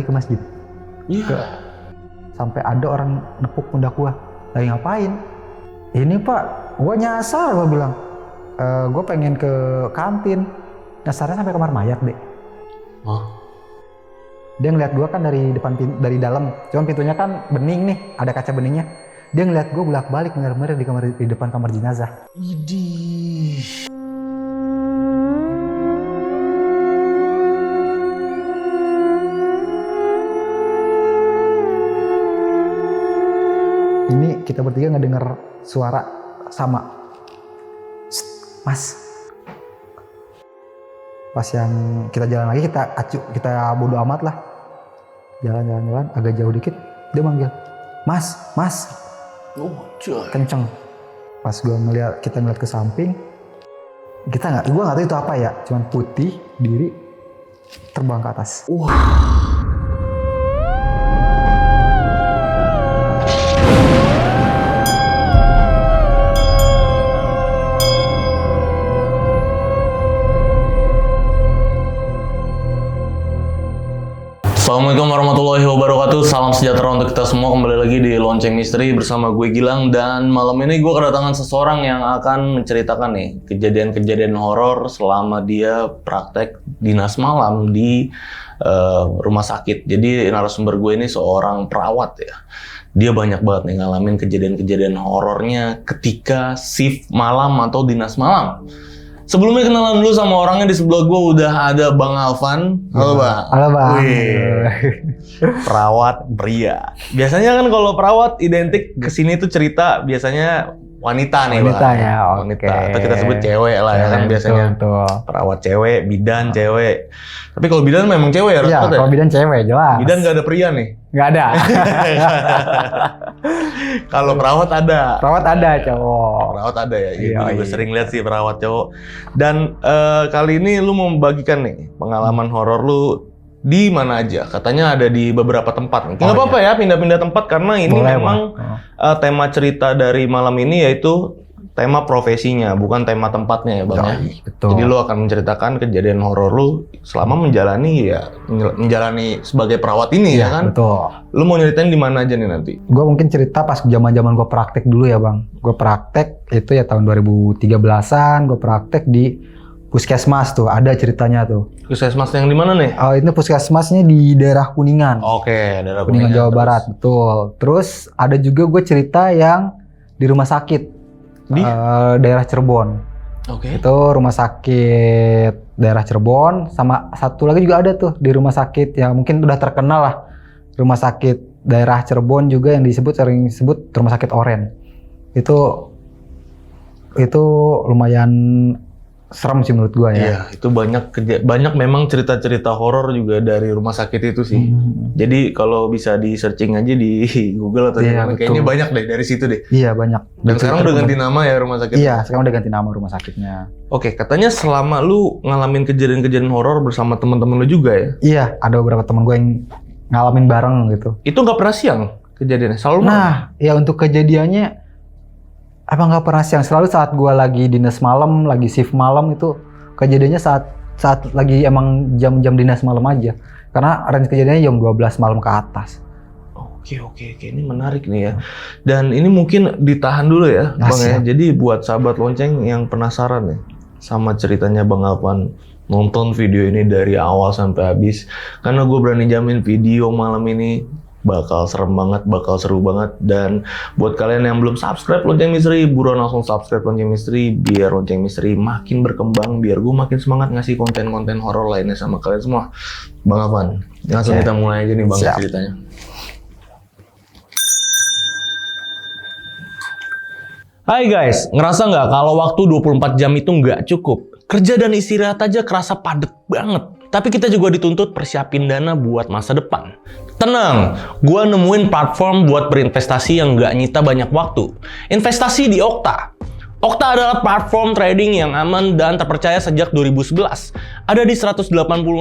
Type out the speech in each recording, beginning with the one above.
ke masjid. Iya. Sampai ada orang nepuk pundak gua. Lagi ngapain? Ini Pak, gua nyasar, gua bilang. Gua pengen ke kantin. Nyasarnya sampai kamar mayat, Dek. Oh. Dia ngeliat gua kan dari dari dalam. Cuman pintunya kan bening nih, ada kaca beningnya. Dia ngeliat gua bolak-balik ngerer-ngerer di depan kamar jenazah. Idih. Ini kita bertiga ngedenger suara sama. Mas. Pas yang kita jalan lagi, kita bodo amat lah. Jalan agak jauh dikit, dia manggil, Mas. Oh, coy. Kenceng. Pas kita ngeliat ke samping, gua nggak tahu itu apa ya, cuman putih, diri, terbang ke atas. Assalamualaikum warahmatullahi wabarakatuh. Salam sejahtera untuk kita semua. Kembali lagi di Lonceng Misteri bersama gue Gilang. Dan malam ini gue kedatangan seseorang yang akan menceritakan nih kejadian-kejadian horor selama dia praktek dinas malam di rumah sakit. Jadi narasumber gue ini seorang perawat ya. Dia banyak banget nih ngalamin kejadian-kejadian horornya ketika shift malam atau dinas malam. Sebelumnya kenalan dulu sama orangnya. Di sebelah gue udah ada Bang Alvan. Halo Bang. Halo Bang. Perawat pria. Biasanya kan kalau perawat identik kesini tuh cerita biasanya wanita nih wanita Bang. Ya, wanita. Atau kita sebut cewek lah ya kan biasanya. Betul. Perawat cewek, bidan cewek. Tapi kalau bidan memang cewek ya? Iya, kalau bidan cewek jelas. Bidan nggak ada pria nih? Nggak ada. Kalau perawat ada. Perawat ada cowok. Perawat ada ya. Iya, Gue juga sering lihat sih perawat cowok. Dan kali ini lu mau membagikan nih pengalaman horor lu di mana aja. Katanya ada di beberapa tempat nih. Nggak apa-apa ya pindah-pindah tempat karena ini boleh, memang tema cerita dari malam ini yaitu tema profesinya, bukan tema tempatnya ya Bang ya. Betul. Jadi lu akan menceritakan kejadian horor lu selama menjalani sebagai perawat ini ya kan? Betul. Lu mau nyeritain di mana aja nih nanti? Gue mungkin cerita pas zaman-zaman gue praktek dulu ya Bang. Gue praktek itu ya tahun 2013-an, gue praktek di Puskesmas tuh, ada ceritanya tuh. Puskesmas yang di mana nih? Oh, itu puskesmasnya di daerah Kuningan. Oke, daerah Kuningan Jawa Barat, betul. Terus ada juga gue cerita yang di rumah sakit di daerah Cirebon. Oke. Itu rumah sakit daerah Cirebon, sama satu lagi juga ada tuh di rumah sakit yang mungkin udah terkenal lah. Rumah sakit daerah Cirebon juga yang sering disebut rumah sakit Oren. Itu lumayan serem sih menurut gua ya. Iya, itu banyak memang cerita-cerita horor juga dari rumah sakit itu sih. Jadi kalau bisa di searching aja di Google atau di mana, kayaknya banyak deh dari situ deh. Iya, banyak. Dan sekarang udah ganti nama ya rumah sakit? Iya, sekarang udah ganti nama rumah sakitnya. Oke, katanya selama lu ngalamin kejadian-kejadian horor bersama teman-teman lu juga ya? Iya, ada beberapa teman gua yang ngalamin bareng gitu. Itu nggak pernah siang kejadiannya? Selalu malam? Nah, ya untuk kejadiannya apa nggak pernah siang, selalu saat gue lagi dinas malam, lagi shift malam itu kejadiannya saat lagi emang jam-jam dinas malam aja. Karena range kejadiannya jam 12 malam ke atas. Oke, ini menarik nih ya. Dan ini mungkin ditahan dulu ya, Bang ya. Jadi buat sahabat lonceng yang penasaran ya sama ceritanya Bang Alvan, nonton video ini dari awal sampai habis. Karena gue berani jamin video malam ini bakal serem banget, bakal seru banget. Dan buat kalian yang belum subscribe Lonceng Misteri, buruan langsung subscribe Lonceng Misteri biar Lonceng Misteri makin berkembang, biar gue makin semangat ngasih konten-konten horor lainnya sama kalian semua. Bang Alvan, langsung kita mulai aja nih Bang ceritanya. Hai guys, ngerasa nggak kalau waktu 24 jam itu nggak cukup? Kerja dan istirahat aja kerasa padet banget. Tapi kita juga dituntut persiapin dana buat masa depan. Tenang, gua nemuin platform buat berinvestasi yang nggak nyita banyak waktu. Investasi di Okta. Okta adalah platform trading yang aman dan terpercaya sejak 2011. Ada di 180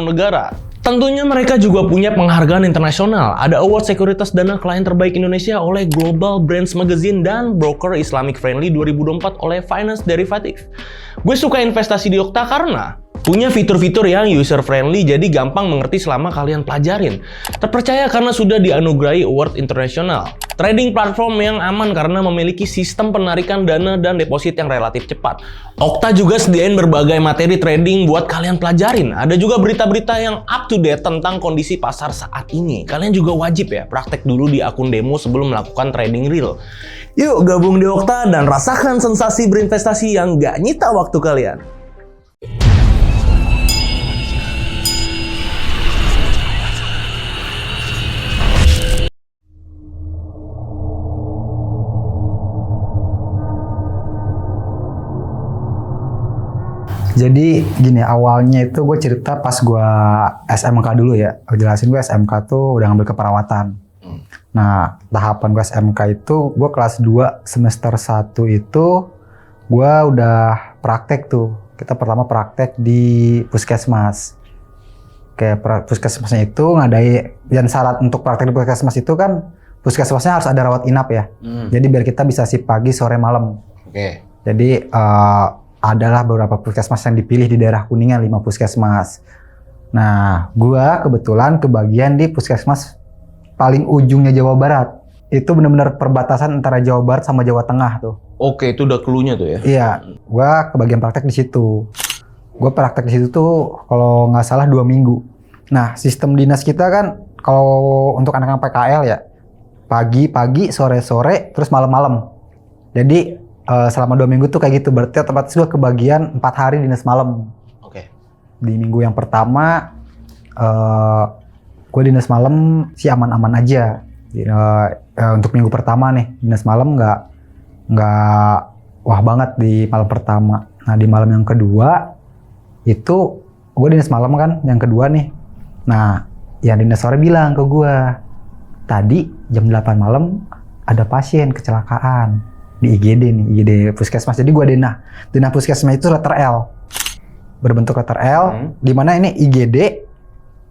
negara. Tentunya mereka juga punya penghargaan internasional. Ada award sekuritas dana klien terbaik Indonesia oleh Global Brands Magazine dan Broker Islamic Friendly 2024 oleh Finance Derivative. Gue suka investasi di Okta karena Punya fitur-fitur yang user-friendly jadi gampang mengerti selama kalian pelajarin. Terpercaya karena sudah dianugerahi award internasional. Trading platform yang aman karena memiliki sistem penarikan dana dan deposit yang relatif cepat. Okta juga sediain berbagai materi trading buat kalian pelajarin. Ada juga berita-berita yang up to date tentang kondisi pasar saat ini. Kalian juga wajib ya praktek dulu di akun demo sebelum melakukan trading real. Yuk gabung di Okta dan rasakan sensasi berinvestasi yang gak nyita waktu kalian. Jadi gini, awalnya itu gue cerita pas gue SMK dulu ya. Gue jelasin gue SMK tuh udah ngambil keperawatan. Nah, tahapan gue SMK itu, gue kelas 2 semester 1 itu gue udah praktek tuh. Kita pertama praktek di puskesmas. Kayak puskesmasnya itu ngadai, dan syarat untuk praktek di puskesmas itu kan puskesmasnya harus ada rawat inap ya. Jadi biar kita bisa shift pagi, sore, malam. Jadi adalah beberapa puskesmas yang dipilih di daerah Kuningan, 5 puskesmas. Nah, gua kebetulan kebagian di puskesmas paling ujungnya Jawa Barat. Itu benar-benar perbatasan antara Jawa Barat sama Jawa Tengah tuh. Oke, itu udah clue-nya tuh ya? Iya, gua kebagian praktek di situ. Gua praktek di situ tuh kalau nggak salah 2 minggu. Nah, sistem dinas kita kan kalau untuk anak-anak PKL ya, pagi, sore, terus malam-malam. Jadi selama 2 minggu tuh kayak gitu, berarti otomatis gue kebagian 4 hari dinas malam. Di minggu yang pertama gue dinas malam sih aman-aman aja. Untuk minggu pertama nih dinas malam nggak wah banget di malam pertama. Nah di malam yang kedua itu gue dinas malam kan, yang kedua nih. Nah yang dinas sore bilang ke gue, tadi jam 8 malam ada pasien kecelakaan di IGD nih, IGD puskesmas. Jadi gue denah puskesmas itu letter L, berbentuk letter L, di mana ini IGD,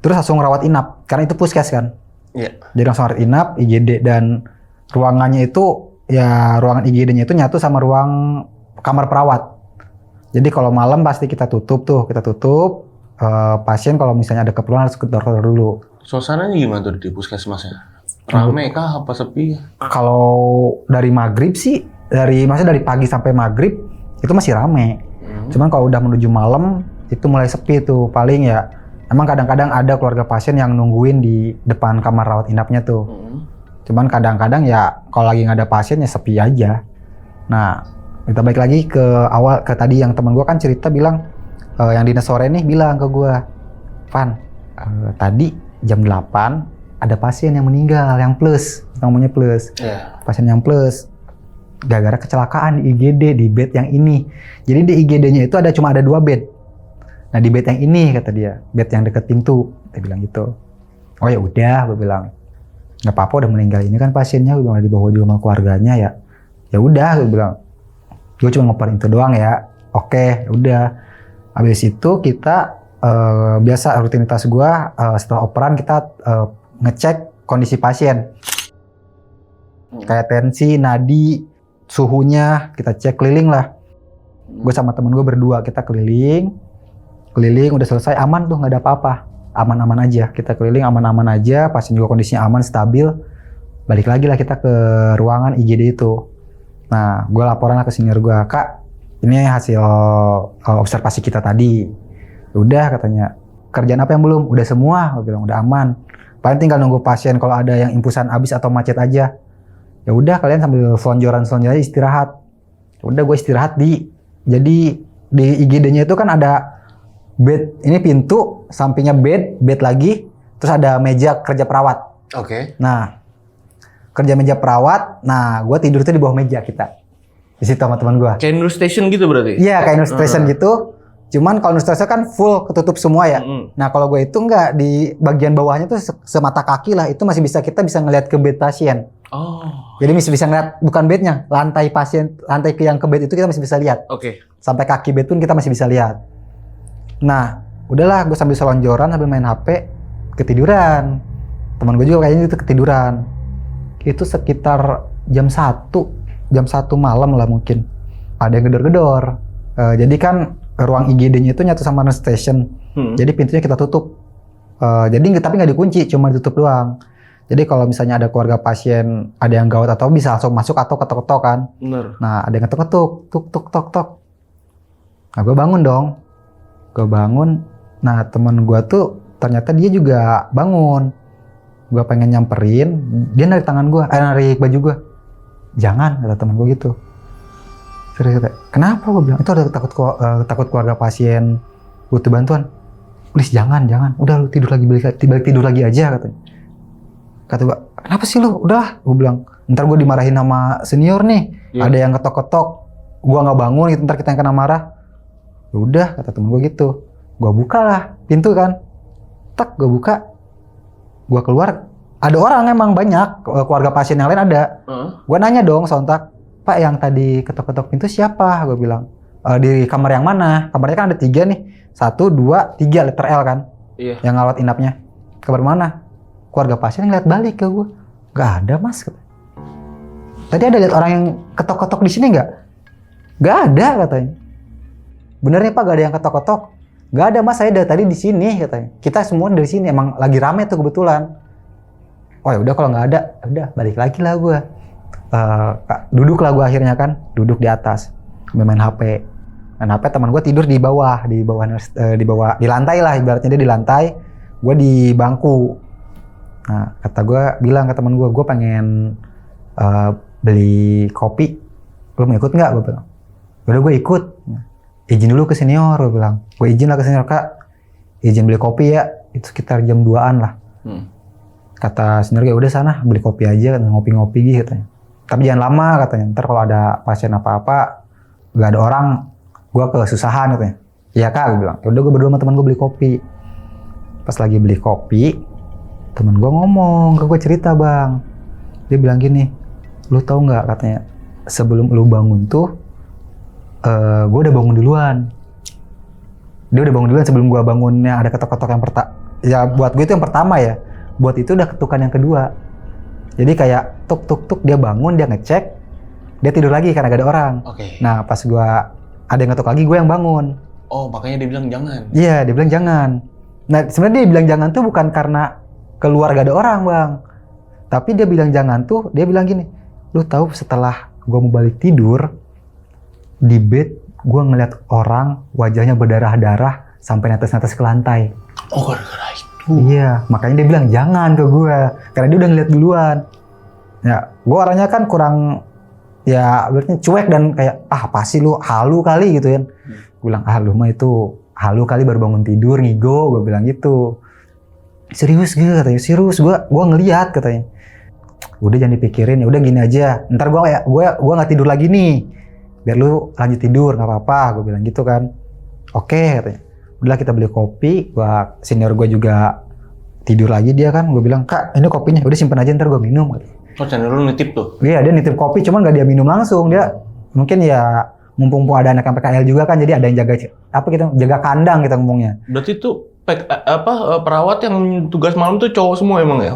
terus langsung rawat inap, karena itu puskes kan. Jadi langsung rawat inap, IGD, dan ruangannya itu, ya ruangan IGD-nya itu nyatu sama ruang kamar perawat. Jadi kalau malam pasti kita tutup, pasien kalau misalnya ada keperluan harus ke dokter dulu. Suasananya gimana tuh di puskesmasnya? Rame kah apa sepi? Kalau dari maghrib sih, maksudnya dari pagi sampai maghrib itu masih rame. Cuman kalau udah menuju malam itu mulai sepi tuh. Paling ya emang kadang-kadang ada keluarga pasien yang nungguin di depan kamar rawat inapnya tuh. Cuman kadang-kadang ya kalau lagi nggak ada pasien ya sepi aja. Nah kita balik lagi ke awal, ke tadi yang teman gue kan cerita bilang yang dinas sore nih bilang ke gue, Van, tadi jam 8 ada pasien yang meninggal, yang plus, namanya plus. Pasien yang plus gara-gara kecelakaan di IGD, di bed yang ini. Jadi di IGD-nya itu cuma ada 2 bed. Nah di bed yang ini kata dia, bed yang deket pintu. Dia bilang gitu. Oh ya udah, gue bilang nggak apa-apa udah meninggal ini kan pasiennya, gue bilang dibawa juga sama keluarganya ya. Ya udah, gue bilang gue cuma ngoperin itu doang ya. Oke, udah. Habis itu kita biasa rutinitas gue setelah operan kita ngecek kondisi pasien. Kayak tensi, nadi, suhunya kita cek keliling lah. Gue sama temen gue berdua kita keliling udah selesai, aman tuh, nggak ada apa-apa, aman-aman aja, kita keliling aman-aman aja, pasien juga kondisinya aman, stabil. Balik lagi lah kita ke ruangan IGD itu. Nah gue laporan lah ke senior gue, Kak ini hasil observasi kita tadi. Udah katanya, kerjaan apa yang belum? Udah semua, gue bilang udah aman, paling tinggal nunggu pasien kalau ada yang impusan habis atau macet aja. Ya udah kalian sambil selonjoran istirahat. Udah gue istirahat jadi di IGD-nya itu kan ada bed, ini pintu, sampingnya bed lagi, terus ada meja kerja perawat. Nah, kerja meja perawat, nah gue tidur tuh di bawah meja kita. Di situ sama teman gue. Kayak nurse station gitu berarti? Iya, kayak nurse station gitu. Cuman kalau nurse station kan full ketutup semua ya. Nah, kalau gue itu enggak, di bagian bawahnya tuh semata kaki lah, itu masih kita bisa ngeliat ke bed pasien. Jadi masih bisa ngeliat, bukan bednya, lantai pasien, lantai yang ke bed itu kita masih bisa lihat. Sampai kaki bed pun kita masih bisa lihat. Nah, udahlah gue sambil selonjoran, sambil main HP, ketiduran. Teman gue juga kayaknya itu ketiduran. Itu sekitar jam 1 malam lah mungkin. Ada yang gedor-gedor. Jadi kan ruang IGD-nya itu nyatu sama nurse station. Jadi pintunya kita tutup. Tapi nggak dikunci, cuma ditutup doang. Jadi kalau misalnya ada keluarga pasien, ada yang gawat atau bisa langsung masuk atau ketok-ketok kan. Bener. Nah, ada yang ketok-ketok, tuk. Nah, gue bangun dong. Gue bangun. Nah, teman gue tuh ternyata dia juga bangun. Gue pengen nyamperin, dia narik tangan gue, narik baju gue. Jangan, kata teman gue gitu. Serius, kata, kenapa gue bilang? Itu ada takut keluarga pasien butuh bantuan. Please jangan. Udah lu tidur lagi, balik tidur lagi aja katanya. Kata gue, kenapa sih lu? Udah, gue bilang. Ntar gue dimarahin sama senior nih. Yeah. Ada yang ketok-ketok, gue nggak bangun, gitu, ntar kita yang kena marah. Ya udah, kata temen gue gitu. Gue buka lah pintu kan. Tak, gue buka. Gue keluar. Ada orang emang banyak, keluarga pasien yang lain ada. Gue nanya dong sontak, Pak yang tadi ketok-ketok pintu siapa? Gue bilang, di kamar yang mana? Kamarnya kan ada 3 nih. 1, 2, 3 letter L kan. Iya. Yang ngawat inapnya. Kamar mana? Keluarga pasien ngeliat balik ke gue. Gak ada mas. Tadi ada lihat orang yang ketok-ketok di sini nggak? Gak ada katanya. Bener nih Pak, gak ada yang ketok-ketok. Gak ada mas, saya dari tadi di sini katanya. Kita semua dari sini, emang lagi rame tuh kebetulan. Oh ya udah kalau nggak ada, udah balik lagi lah gue. Duduk lah gue akhirnya kan, duduk di atas, main HP. Main HP teman gue tidur di bawah di lantai lah, ibaratnya dia di lantai, gue di bangku. Nah kata gue bilang ke teman gue pengen beli kopi, lo mau ikut nggak? Gue bilang, udah gue ikut. Izin dulu ke senior, gue bilang. Gue izin lah ke senior, Kak, izin beli kopi ya, itu sekitar jam 2-an lah. Kata senior, ya udah sana beli kopi aja, ngopi-ngopi gitu katanya. Tapi jangan lama katanya, ntar kalau ada pasien apa-apa, gak ada orang, gue kesusahan katanya. Iya Kak, gue bilang. Udah gue berdua sama teman gue beli kopi. Pas lagi beli kopi, teman gue ngomong ke gue, cerita bang. Dia bilang gini, lu tahu nggak katanya, sebelum lu bangun tuh, gue udah bangun duluan. Dia udah bangun duluan sebelum gue bangunnya ada ketok-ketok yang pertama. Ya buat gue itu yang pertama ya. Buat itu udah ketukan yang kedua. Jadi kayak tuk dia bangun, dia ngecek, dia tidur lagi karena gak ada orang. Okay. Nah pas gue ada yang ketuk lagi, gue yang bangun. Oh makanya dia bilang jangan. Iya dia bilang jangan. Nah sebenarnya dia bilang jangan tuh bukan karena keluar gak ada orang bang. Tapi dia bilang jangan tuh, dia bilang gini, lu tahu setelah gue mau balik tidur, di bed gue ngeliat orang wajahnya berdarah-darah sampai netes-netes ke lantai. Oh gara-gara itu. Iya, makanya dia bilang jangan ke gue, karena dia udah ngeliat duluan. Ya, gue orangnya kan kurang, ya berarti cuek dan kayak, apa sih lu, halu kali gitu kan. Gue bilang, lu mah itu halu kali baru bangun tidur, ngigo, gue bilang gitu. Serius gitu katanya, serius, gue ngeliat katanya. Udah jangan dipikirin, ya udah gini aja, ntar gue nggak tidur lagi nih, biar lu lanjut tidur, nggak apa-apa, gue bilang gitu kan. Oke katanya. Udah kita beli kopi, senior gue juga tidur lagi dia kan, gue bilang, Kak ini kopinya, udah simpen aja ntar gue minum. Oh senior lu nitip tuh? Iya dia nitip kopi, cuman gak dia minum langsung, dia mungkin ya mumpung ada anak yang PKL juga kan, jadi ada yang jaga kandang kita ngomongnya. Berarti tuh perawat yang tugas malam tuh cowok semua emang ya?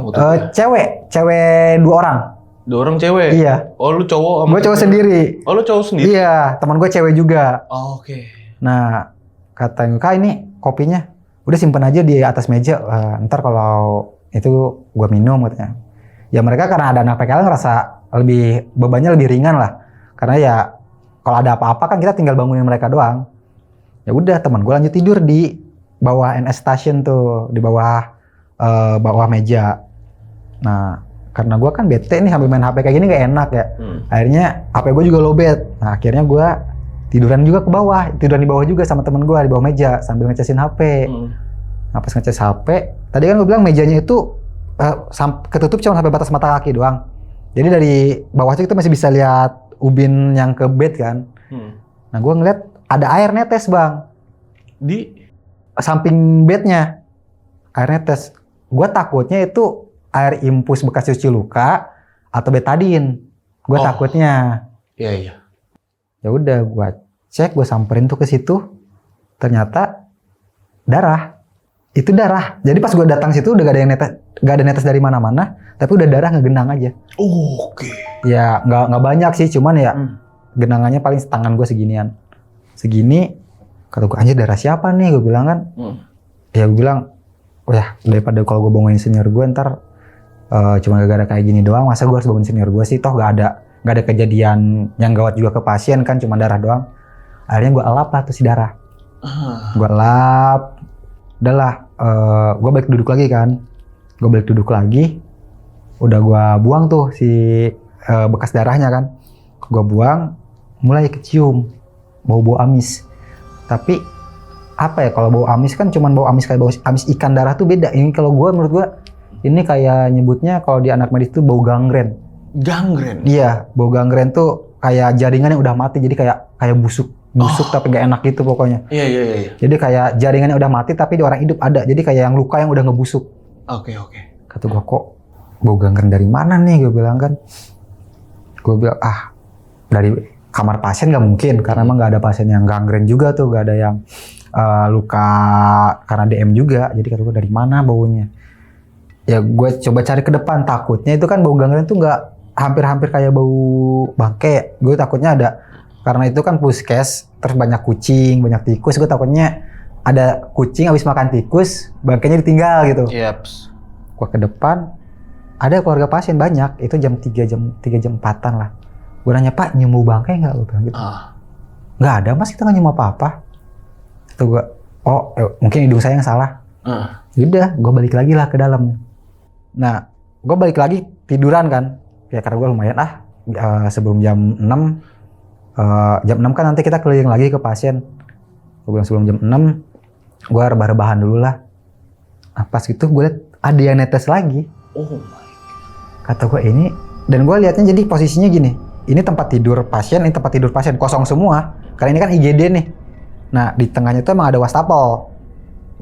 Cewek 2 orang. 2 orang cewek? Iya. Oh lu cowok? Gue cowok sendiri. Oh lu cowok sendiri? Iya, teman gue cewek juga. Oh, oke. Nah, katanya, Kak ini kopinya udah simpen aja di atas meja, ntar kalau itu gue minum katanya. Ya mereka karena ada anak PKL ngerasa bebannya lebih ringan lah. Karena ya kalau ada apa-apa kan kita tinggal bangunin mereka doang. Ya udah teman gue lanjut tidur di bawah NS station tuh, di bawah meja. Nah karena gue kan bete nih sambil main HP kayak gini gak enak ya. Akhirnya HP gue juga lowbat. Nah akhirnya gue tiduran juga ke bawah, tiduran di bawah juga sama temen gue di bawah meja sambil ngecasin HP. Nah pas ngecas HP, tadi kan gue bilang mejanya itu ketutup cuma sampai batas mata kaki doang. Jadi dari bawahnya kita masih bisa lihat ubin yang ke bed kan. Nah gue ngeliat ada air netes bang di samping bednya, air netes. Gue takutnya itu air impus bekas cuci luka atau betadin. Gue takutnya. Iya. Ya udah gue cek, gue samperin tuh ke situ, ternyata darah. Itu darah. Jadi pas gue datang situ udah gak ada netes dari mana-mana, tapi udah darah ngegenang aja. Oke. Ya nggak banyak sih, cuman ya genangannya paling tangan gue seginian. Segini Kata gue, anjir darah siapa nih? Gue bilang kan. Ya gue bilang, oh ya daripada kalau gue bangunin senior gue ntar cuma gara-gara kayak gini doang, masa gue harus bangun senior gue sih? Toh gak ada kejadian yang gawat juga ke pasien kan, cuma darah doang. Akhirnya gue elap lah tuh si darah. Gue elap, udahlah, gue balik duduk lagi kan. Gue balik duduk lagi, udah gue buang tuh si bekas darahnya kan. Gue buang, mulai kecium bau-bau amis. Tapi apa ya, kalau bau amis kan cuman bau amis kayak bau amis ikan darah tuh beda. Ini kalau menurut gue ini kayak nyebutnya kalau di anak medis tuh bau gangren. Gangren? Iya, bau gangren tuh kayak jaringan yang udah mati, jadi kayak busuk tapi gak enak gitu pokoknya. Iya. Jadi kayak jaringannya udah mati tapi di orang hidup ada, jadi kayak yang luka yang udah ngebusuk. Oke. Kata gue, kok bau gangren dari mana nih? Gue bilang kan. Gue bilang, dari kamar pasien gak mungkin, karena emang gak ada pasien yang gangren juga tuh, gak ada yang luka karena DM juga. Jadi kata gue, dari mana baunya? Ya gue coba cari ke depan, takutnya itu kan bau gangren tuh gak hampir-hampir kayak bau bangke. Gue takutnya ada, karena itu kan puskes, terus banyak kucing, banyak tikus. Gue takutnya ada kucing habis makan tikus, bangkainya ditinggal gitu. Yaps. Gue ke depan, ada keluarga pasien banyak, itu jam 3 jam 4-an lah. Gue nanya, Pak, nyium bau bangkai nggak? Gue bilang gitu. Nggak ada mas, kita nggak nyium apa-apa. Itu gue, mungkin hidung saya yang salah. Yaudah, gue balik lagi lah ke dalam. Nah, gue balik lagi tiduran kan. Ya karena gue lumayan sebelum jam 6. Jam 6 kan nanti kita keliling lagi ke pasien. Gue bilang sebelum jam 6, gue rebah-rebahan dulu lah. Nah, pas gitu gue liat ada yang netes lagi. Oh my. Kata gue ini, dan gue liatnya jadi posisinya gini. Ini tempat tidur pasien, kosong semua. Karena ini kan IGD nih. Nah, di tengahnya itu emang ada wastafel.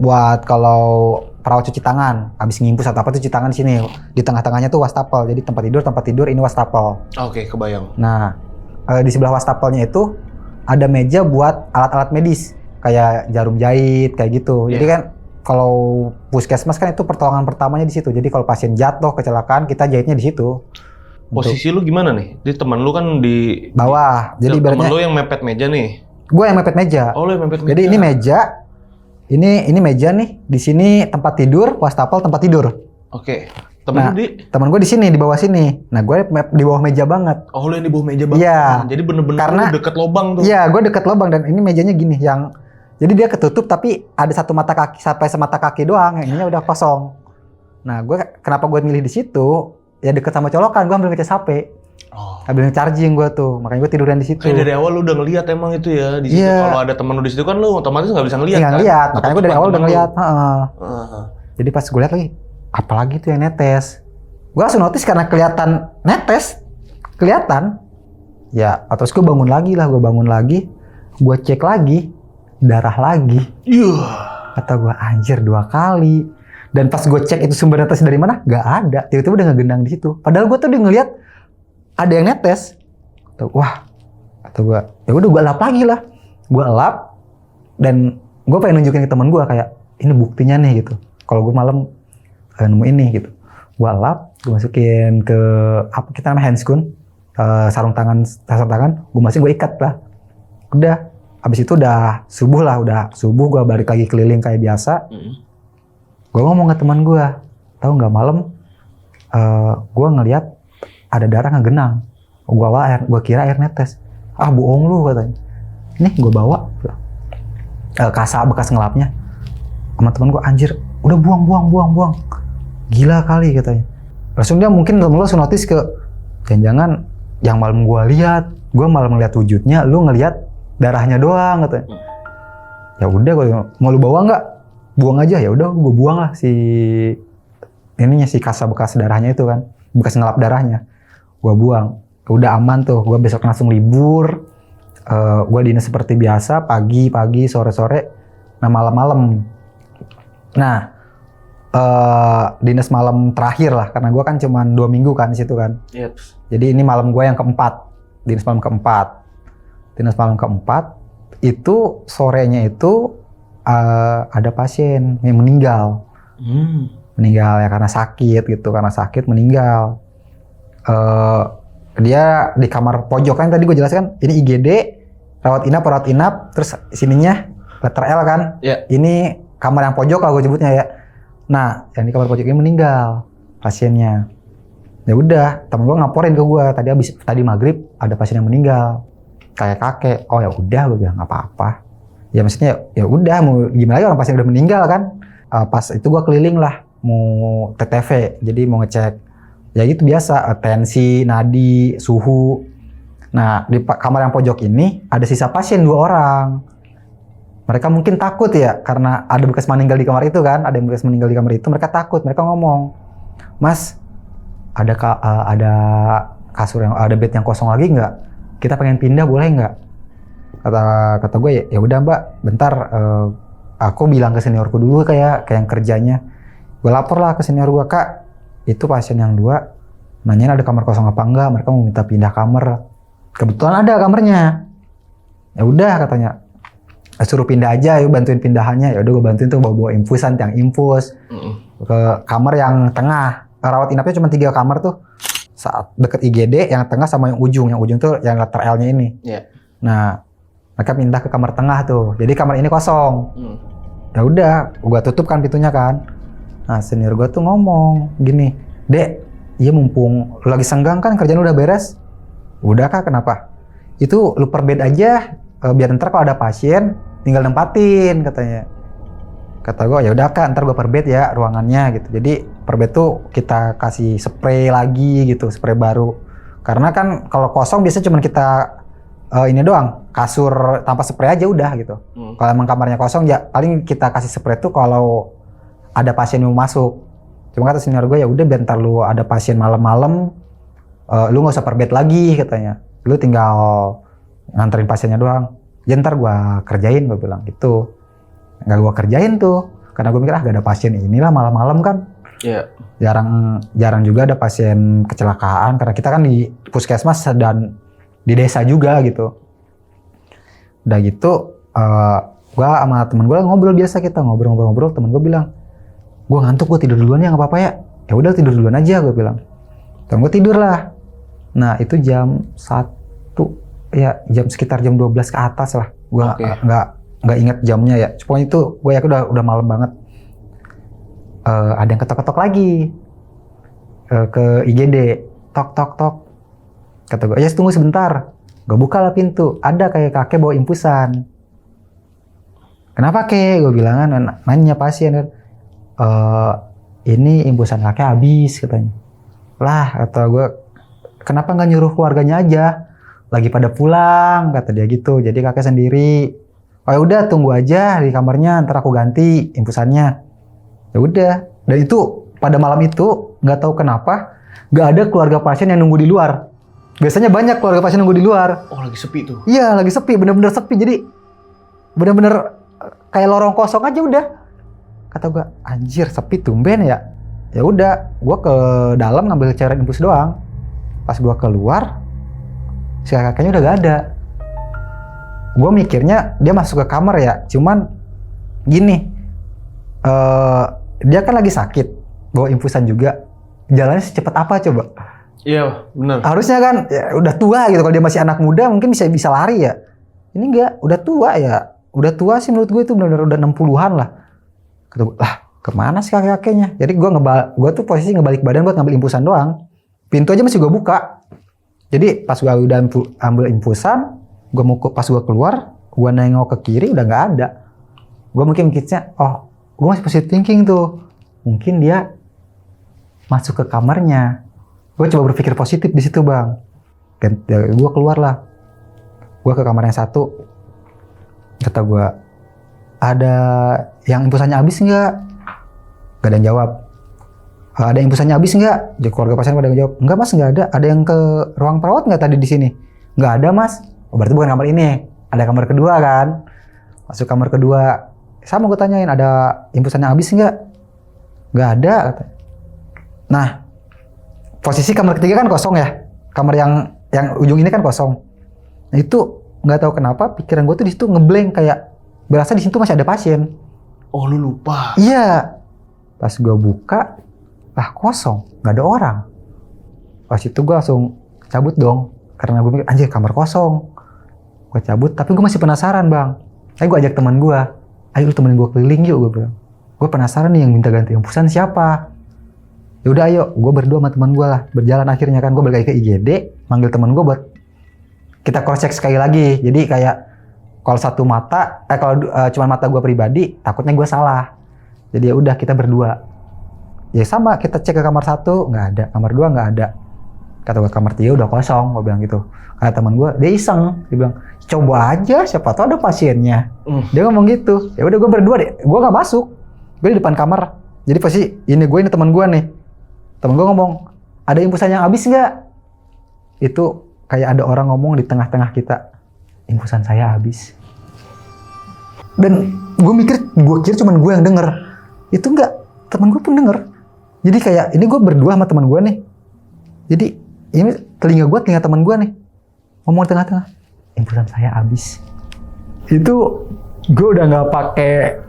Buat kalau perawat cuci tangan, habis ngimpus atau apa tuh cuci tangan di sini. Di tengah-tengahnya tuh wastafel. Jadi tempat tidur ini wastafel. Oke, kebayang. Nah, di sebelah wastafelnya itu ada meja buat alat-alat medis. Kayak jarum jahit, kayak gitu. Jadi kan kalau puskesmas kan itu pertolongan pertamanya di situ. Jadi kalau pasien jatuh, kecelakaan, kita jahitnya di situ. Posisi lu gimana nih? Jadi teman lu kan di bawah. Jadi teman lu yang mepet meja nih. Gue yang mepet meja. Oh, lu yang mepet meja. Jadi ini meja. Ini meja nih. Di sini tempat tidur, wastafel tempat tidur. Oke. Temen lu teman gue di sini, di bawah sini. Nah, gue di bawah meja banget. Oh, lu yang di bawah meja banget. Iya. Jadi bener-bener karena lu deket lubang tuh. Iya, gue deket lubang dan ini mejanya gini yang jadi dia ketutup tapi ada satu mata kaki sampai semata kaki doang, yang ininya udah kosong. Nah, kenapa gue milih di situ? Ya deket sama colokan, gue ambil ngecas HP. Ambil charging gue tuh, makanya gue tiduran di situ. Kayak dari awal lu udah ngeliat emang itu ya di situ. Kalau ada temen lu di situ kan lu otomatis nggak bisa ngeliat. Iya, ngeliat. Makanya gue dari awal udah ngeliat. Jadi pas gue lihat lagi, apalagi tuh yang netes. Gue langsung notice karena kelihatan netes, kelihatan. Ya, terus gue bangun lagi, gue cek lagi, darah lagi. Kata gue, anjir 2 kali. Dan pas gue cek itu sumber netes dari mana, gak ada. Tiba-tiba udah ngegendang di situ. Padahal gue tuh udah ngeliat ada yang netes. Wah, kata gue, ya udah gue elap lagi lah. Gue elap dan gue pengen nunjukin ke teman gue kayak ini buktinya nih gitu. Kalau gue malam nemu ini gitu. Gue elap, gue masukin ke apa kita namanya handscoon, sarung tangan, gue masukin, gue ikat lah. Udah, abis itu udah subuh gue balik lagi keliling kayak biasa. Gue ngomong ke teman gue, tahu nggak malam, gue ngelihat ada darah ngegenang. Gue kira air netes. Bohong lu katanya. Nih gue bawa kasa bekas ngelapnya. Sama teman gue, anjir, udah buang. Gila kali katanya. Langsung dia mungkin langsung notice ke, jangan-jangan yang malam gue lihat, gue malam ngeliat wujudnya, lu ngelihat darahnya doang katanya. Ya udah, mau lu bawa nggak? Buang aja. Ya udah, gue buang lah si kasa bekas darahnya itu kan, bekas ngelap darahnya. Gue buang, udah aman tuh. Gue besok langsung libur. Gue dinas seperti biasa, pagi, sore, nah malam. Nah, dinas malam terakhir lah, karena gue kan cuma 2 minggu kan di situ kan. Jadi ini malam gue yang keempat, dinas malam keempat. Itu sorenya itu ada pasien yang meninggal. Meninggal ya karena sakit meninggal. Dia di kamar pojok kan tadi gue jelaskan, ini IGD, rawat inap, terus sininya letter L kan. Iya. Ini kamar yang pojok lah gue sebutnya ya. Nah, yang di kamar pojok ini meninggal pasiennya. Ya udah, temen gue ngaporin ke gue tadi maghrib ada pasien yang meninggal kayak kakek. Oh ya udah, gue bilang nggak apa-apa. Ya maksudnya ya udah, mau gimana lagi orang pasien udah meninggal kan. Pas itu gue keliling lah mau TTV, jadi mau ngecek ya gitu biasa tensi, nadi, suhu. Nah di kamar yang pojok ini ada sisa pasien 2 orang. Mereka mungkin takut ya karena ada bekas meninggal di kamar itu kan, ada yang bekas meninggal di kamar itu. Mereka takut, mereka ngomong, Mas, ada kasur yang ada bed yang kosong lagi nggak? Kita pengen pindah boleh nggak? Kata gue ya udah Mbak, bentar aku bilang ke seniorku dulu kayak yang kerjanya. Gue lapor lah ke senior gue, Kak, itu pasien yang 2 nanyain ada kamar kosong apa enggak, mereka mau minta pindah kamar. Kebetulan ada kamarnya. Ya udah katanya, suruh pindah aja, yuk bantuin pindahannya. Ya udah gue bantuin tuh bawa infusan, tiang infus ke kamar yang tengah. Rawat inapnya cuma 3 kamar tuh, saat deket IGD, yang tengah sama yang ujung tuh yang letter L-nya ini. Iya. Nah, mereka pindah ke kamar tengah tuh. Jadi kamar ini kosong. Ya udah, gua tutup kan pintunya kan. Nah, senior gua tuh ngomong gini, Dek, iya mumpung lu lagi senggang kan, kerjaan udah beres. Udah Kak, kenapa? Itu lu per bed aja, biar ntar kalau ada pasien tinggal nempatin katanya. Kata gua ya udah Kak, ntar gua per bed ya ruangannya gitu. Jadi per bed tuh kita kasih spray lagi gitu, spray baru. Karena kan kalau kosong biasanya cuma kita ini doang, kasur tanpa spray aja udah gitu. Kalau emang kamarnya kosong ya paling kita kasih spray tuh kalau ada pasien yang mau masuk. Cuma kata senior gue ya udah biar ntar lu ada pasien malam-malam, lu nggak usah per bed lagi katanya. Lu tinggal nganterin pasiennya doang. Ya ntar gua kerjain, gue bilang gitu. Nggak gua kerjain tuh, karena gue mikir gak ada pasien inilah malam-malam kan. Iya. Jarang juga ada pasien kecelakaan karena kita kan di puskesmas dan di desa juga gitu. Udah gitu, gue sama temen gue ngobrol biasa, kita ngobrol-ngobrol. Temen gue bilang, gue ngantuk, gue tidur duluan ya, nggak apa-apa ya. Ya udah tidur duluan aja, gue bilang. Temen gue tidur lah. Nah itu jam 1, ya sekitar jam 12 ke atas lah. Gue nggak inget jamnya ya. Pokoknya itu gue yakin udah malam banget. Ada yang ketok-ketok lagi ke IGD, tok. Kata gue, ya tunggu sebentar. Gue buka lah pintu, ada kayak kakek bawa infusan. Kenapa kek? Gue bilang kan, nanya pasien kan. Ini infusan kakek habis katanya. Lah kata gue, kenapa nggak nyuruh keluarganya aja? Lagi pada pulang, kata dia gitu. Jadi kakek sendiri. Oh ya udah tunggu aja di kamarnya, ntar aku ganti infusannya. Ya udah. Dan itu pada malam itu nggak tahu kenapa nggak ada keluarga pasien yang nunggu di luar. Biasanya banyak keluarga pasien nunggu di luar. Oh lagi sepi tuh? Iya lagi sepi, bener-bener sepi. Jadi bener-bener kayak lorong kosong aja udah. Kata gue, anjir sepi tumben ya. Ya udah, gue ke dalam ngambil cairan infus doang. Pas gue keluar, si kakaknya udah gak ada. Gue mikirnya dia masuk ke kamar ya. Cuman gini, dia kan lagi sakit, bawa infusan juga. Jalannya secepat apa coba? Iya benar. Harusnya kan ya, udah tua gitu. Kalau dia masih anak muda mungkin bisa lari ya. Ini enggak, udah tua ya. Udah tua sih menurut gue itu benar-benar udah 60-an lah. Kata gue, lah kemana sih kakek-kakeknya? Jadi gue tuh posisi ngebalik badan buat ngambil infusan doang. Pintu aja masih gue buka. Jadi pas gue udah ambil infusan, pas gue keluar, gue nengok ke kiri udah nggak ada. Gue mungkin mikirnya, oh gue masih positive thinking tuh. Mungkin dia masuk ke kamarnya. Gue coba berpikir positif di situ bang. Gue keluar lah. Gue ke kamar yang 1. Kata gue, ada yang infusannya habis nggak? Gak ada yang jawab. Ada yang infusannya habis nggak? Jadi keluarga pasien pada jawab, nggak mas, nggak ada. Ada yang ke ruang perawat nggak tadi di sini? Nggak ada mas. Oh, berarti bukan kamar ini. Ada kamar kedua kan? Masuk kamar kedua. Sama gue tanyain, ada infusannya habis nggak? Nggak ada. Kata. Nah, posisi kamar ketiga kan kosong ya. Kamar yang ujung ini kan kosong. Nah, itu nggak tahu kenapa pikiran gue tuh di situ ngeblank, kayak berasa di situ masih ada pasien. Oh lu lupa? Iya. Pas gue buka, lah kosong, nggak ada orang. Pas itu gue langsung cabut dong, karena gue mikir anjir kamar kosong. Gue cabut, tapi gue masih penasaran bang. Gue ajak teman gue, ayo lu temenin gue keliling yuk, gue bilang. Gue penasaran nih yang minta ganti infusan siapa. Ya udah ayo, gue berdua sama teman gue lah. Berjalan akhirnya kan, gue balik lagi ke IGD, manggil teman gue buat kita cross check sekali lagi. Jadi kayak kalau satu mata, kalau cuma mata gue pribadi, takutnya gue salah. Jadi ya udah kita berdua. Ya sama, kita cek ke kamar 1, nggak ada. Kamar 2 nggak ada. Kata gue kamar 3 udah kosong, gue bilang gitu. Kata teman gue, dia iseng, dia bilang coba aja, siapa tahu ada pasiennya. Dia ngomong gitu. Ya udah gue berdua deh, gue nggak masuk. Gue di depan kamar. Jadi pasti ini teman gue nih. Temen gue ngomong, ada infusan yang habis nggak? Itu kayak ada orang ngomong di tengah-tengah kita, infusan saya habis. Dan gue kira cuma gue yang denger. Itu enggak, temen gue pun denger. Jadi kayak, ini gue berdua sama temen gue nih. Jadi ini telinga temen gue nih. Ngomong di tengah-tengah, infusan saya habis. Itu gue udah nggak pakai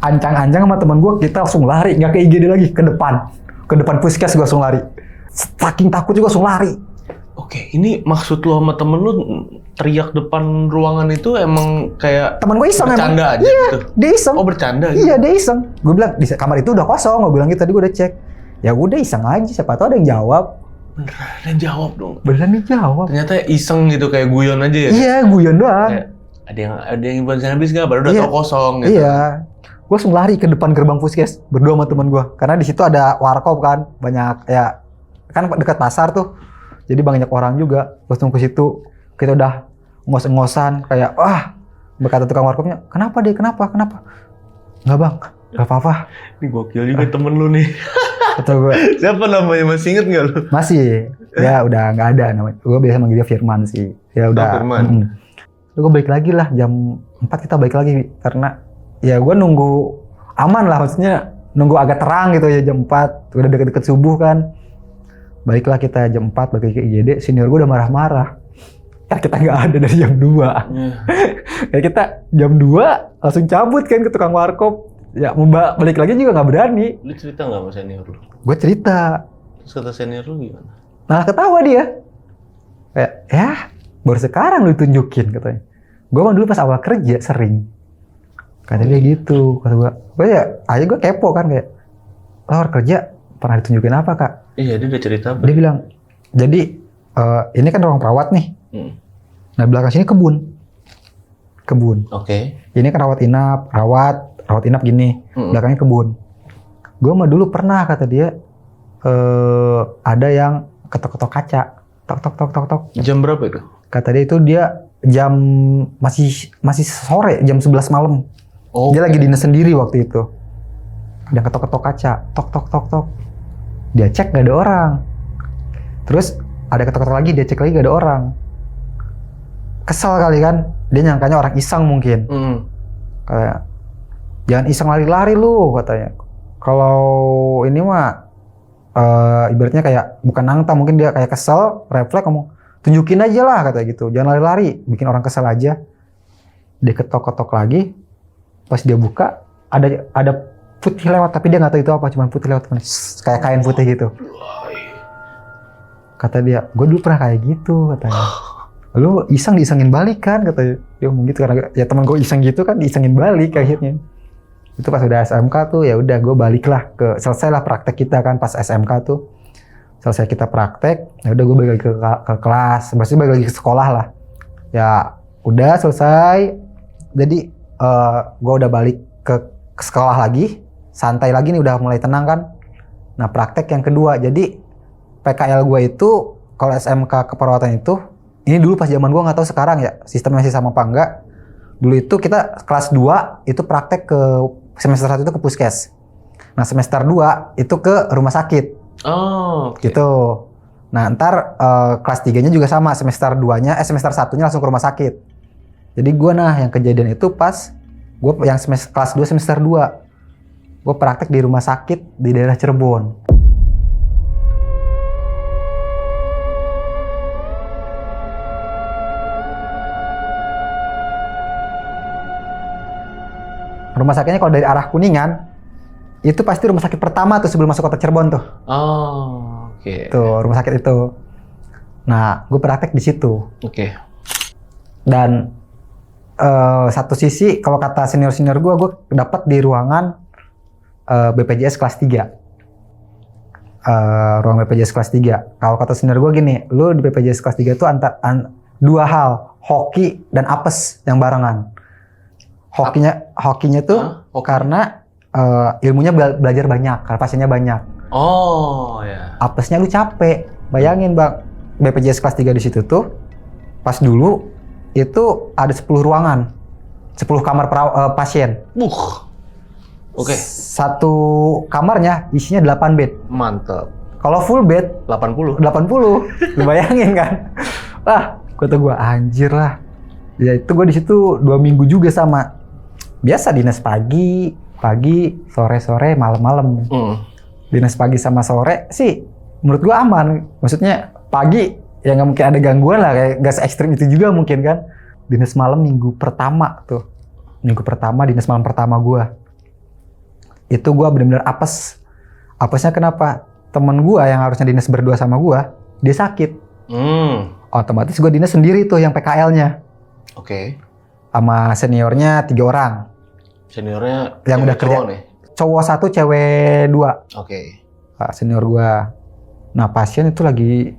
ancang-ancang sama temen gue, kita langsung lari, nggak ke IGD lagi, ke depan puskes gue langsung lari. Saking takut juga langsung lari. Oke, ini maksud lu sama temen lu teriak depan ruangan itu emang kayak Temen gue iseng bercanda emang. aja Iya, gitu? dia iseng. Oh bercanda gitu? Iya, dia iseng. Gue bilang, di kamar itu udah kosong, gue bilang gitu, tadi gue udah cek. Ya udah iseng aja, siapa tahu ada yang jawab. Beneran jawab dong? Beneran dia jawab. Ternyata iseng gitu, kayak guyon aja ya? Iya, guyon doang. Kayak, ada yang infusan habis nggak? Baru udah Iya. tau kosong gitu. Iya. Gue langsung lari ke depan gerbang puskes berdua sama teman gue, karena di situ ada warkop kan, banyak ya, kan dekat pasar tuh, jadi banyak orang juga. Langsung ke situ, kita udah ngos-ngosan kayak, berkata tukang warkopnya, kenapa deh, kenapa? Nggak bang, nggak apa-apa. Ini gokil juga temen lu nih. Kata gue, Siapa namanya, masih inget nggak lu? masih, ya udah nggak ada namanya. Gue biasa manggil dia Firman sih. Ya udah. Firman. Gue balik lagi lah jam 4 kita balik lagi, karena ya gue nunggu aman lah, maksudnya nunggu agak terang gitu ya, jam 4 udah deket-deket subuh kan. Baiklah kita jam 4 balik ke IGD, senior gue udah marah-marah karena kita nggak ada dari jam 2. Kayak kita jam 2 langsung cabut kan ke tukang warkop. Ya mau balik lagi juga nggak berani. Lu cerita nggak sama senior lu? Gue cerita. Terus kata senior lu gimana? Nah ketawa dia. Kayak, ya baru sekarang lu tunjukin katanya. Gue mah dulu pas awal kerja sering. Kata dia gitu. Kata gue ya, aja gue kepo kan kayak, lo awal kerja pernah ditunjukin apa kak? Iya, dia udah cerita apa? Dia bilang, jadi ini kan ruang perawat nih. Nah belakang sini kebun. Oke. Ini kan rawat inap gini. Belakangnya kebun. Gue mah dulu pernah kata dia, ada yang ketok-ketok kaca. Tok. Jam berapa itu? Kata dia itu dia jam masih sore, jam 11 malam. Oh. Dia lagi dinas sendiri waktu itu. Ada ketok-ketok kaca, tok. Dia cek gak ada orang. Terus ada ketok-ketok lagi, dia cek lagi gak ada orang. Kesel kali kan, dia nyangkanya orang iseng mungkin. Kayak, jangan iseng lari-lari lu katanya. Kalau ini mah ibaratnya kayak bukan nangta, mungkin dia kayak kesel, refleks ngomong, tunjukin aja lah kata gitu, jangan lari-lari, bikin orang kesel aja. Dia ketok-ketok lagi, pas dia buka ada putih lewat, tapi dia nggak tahu itu apa, cuma putih lewat kayak kain putih gitu. Kata dia, gue dulu pernah kayak gitu katanya. Lu disengin balik kan katanya. Dia ngomong gitu karena ya teman gue iseng gitu kan, disengin balik akhirnya. Itu pas udah SMK tuh ya udah gue balik lah selesai lah praktek kita kan pas SMK tuh. Selesai kita praktek, ya udah gue balik lagi ke kelas, maksudnya balik lagi ke sekolah lah. Ya udah selesai. Jadi gue udah balik ke sekolah lagi, santai lagi nih, udah mulai tenang kan. Nah praktek yang kedua, jadi PKL gue itu kalau SMK keperawatan itu, ini dulu pas zaman gue nggak tahu sekarang ya sistemnya masih sama apa enggak. Dulu itu kita kelas 2 itu praktek ke semester 1 itu ke puskes. Nah semester 2 itu ke rumah sakit. Oh, okay. Gitu. Nah ntar kelas 3-nya juga sama, semester 2-nya, semester 1-nya langsung ke rumah sakit. Jadi gue yang kejadian itu pas gue yang kelas 2 semester 2. Gue praktek di rumah sakit di daerah Cirebon. Rumah sakitnya kalau dari arah Kuningan, itu pasti rumah sakit pertama tuh sebelum masuk kota Cirebon tuh. Oh, oke. Okay. Tuh, rumah sakit itu. Nah, gue praktek di situ. Oke. Dan satu sisi kalau kata senior gue dapat di ruangan BPJS kelas 3. Ruang BPJS kelas 3. Kalau kata senior gue gini, lu di BPJS kelas 3 tuh dua hal, hoki dan apes yang barengan. Hokinya tuh karena ilmunya belajar banyak, karena pasiennya banyak. Oh ya. Apesnya lu capek. Bayangin Bang, BPJS kelas 3 di situ tuh pas dulu itu ada 10 ruangan. 10 kamar pasien. Oke. Satu kamarnya isinya 8 bed. Mantap. Kalau full bed 80. 80. Lu bayangin kan? Wah, kata gua anjir lah. Ya itu gua di situ 2 minggu juga sama. Biasa dinas pagi, sore, malam-malam. Dinas pagi sama sore sih menurut gua aman. Maksudnya pagi ya nggak mungkin ada gangguan lah, kayak gas ekstrim itu juga mungkin kan. Dinas malam minggu pertama dinas malam pertama gua. Itu gua benar-benar apes. Apesnya kenapa? Temen gua yang harusnya dinas berdua sama gua, dia sakit. Otomatis gua dinas sendiri tuh yang PKL-nya. Oke. Sama seniornya 3 orang. Seniornya yang udah kerja nih. Cowok 1, cewek 2. Oke. Senior gua. Nah, pasien itu lagi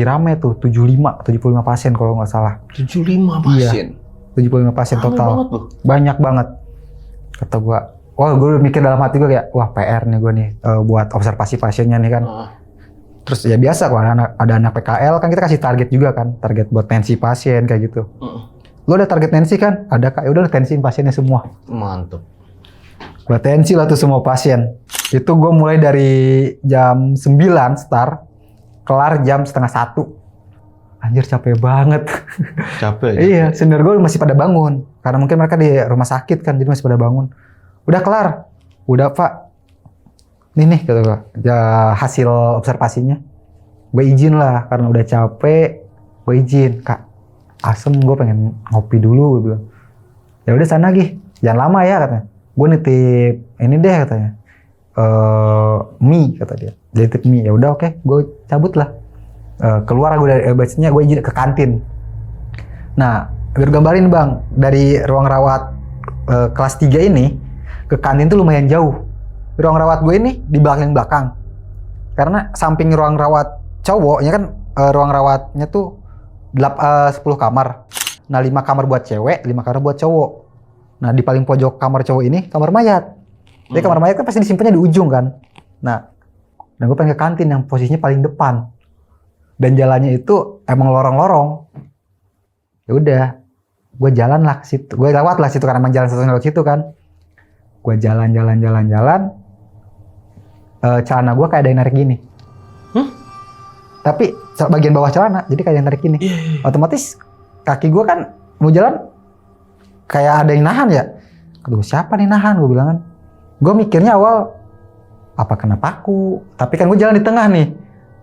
rame tuh, 75 pasien kalau nggak salah. 75 pasien? Iya, 75 pasien rame total. Banget loh. Banyak banget. Kata gua, wah gue mikir dalam hati gue kayak, wah PR nih gue nih buat observasi pasiennya nih kan. Terus ya biasa kalau ada anak PKL kan kita kasih target juga kan, target buat tensi pasien kayak gitu. Lo ada target tensi kan? Ada Kak, yaudah tensiin pasiennya semua. Mantap. Gua tensi lah tuh semua pasien. Itu gue mulai dari jam 9 start, kelar jam setengah 1. Anjir capek banget. Capek. Iya, senior gue masih pada bangun. Karena mungkin mereka di rumah sakit kan, jadi masih pada bangun. Udah kelar? Udah Pak. Nih kata gue, ya, hasil observasinya. Gue izin lah, karena udah capek. Gue izin, Kak. Asem gue pengen ngopi dulu, gue bilang. Ya udah sana Gi, jangan lama ya katanya. Gue nitip ini deh katanya. Mie kata dia. Dia nitip mie. Ya udah oke, gue cabut lah. Keluar gue dari biasanya gue izin ke kantin. Nah, biar gambarin Bang, dari ruang rawat kelas 3 ini ke kantin tuh lumayan jauh. Ruang rawat gue ini di belakang. Karena samping ruang rawat cowoknya kan ruang rawatnya tuh 10 kamar. Nah, 5 kamar buat cewek, 5 kamar buat cowok. Nah, di paling pojok kamar cowok ini kamar mayat. Jadi kamar mayat kan pasti disimpannya di ujung kan. Nah, dan gue pengen ke kantin yang posisinya paling depan. Dan jalannya itu emang lorong-lorong. Ya udah, gue jalan lah ke situ. Gue lewat lah situ karena emang jalan satu lewat situ kan. Gue jalan. Celana gue kayak ada yang narik gini. Tapi bagian bawah celana, jadi kayak yang narik gini. Otomatis kaki gue kan mau jalan kayak ada yang nahan ya. Aduh, siapa nih nahan? Gue bilang kan. Gue mikirnya awal apa kena paku. Tapi kan gue jalan di tengah nih.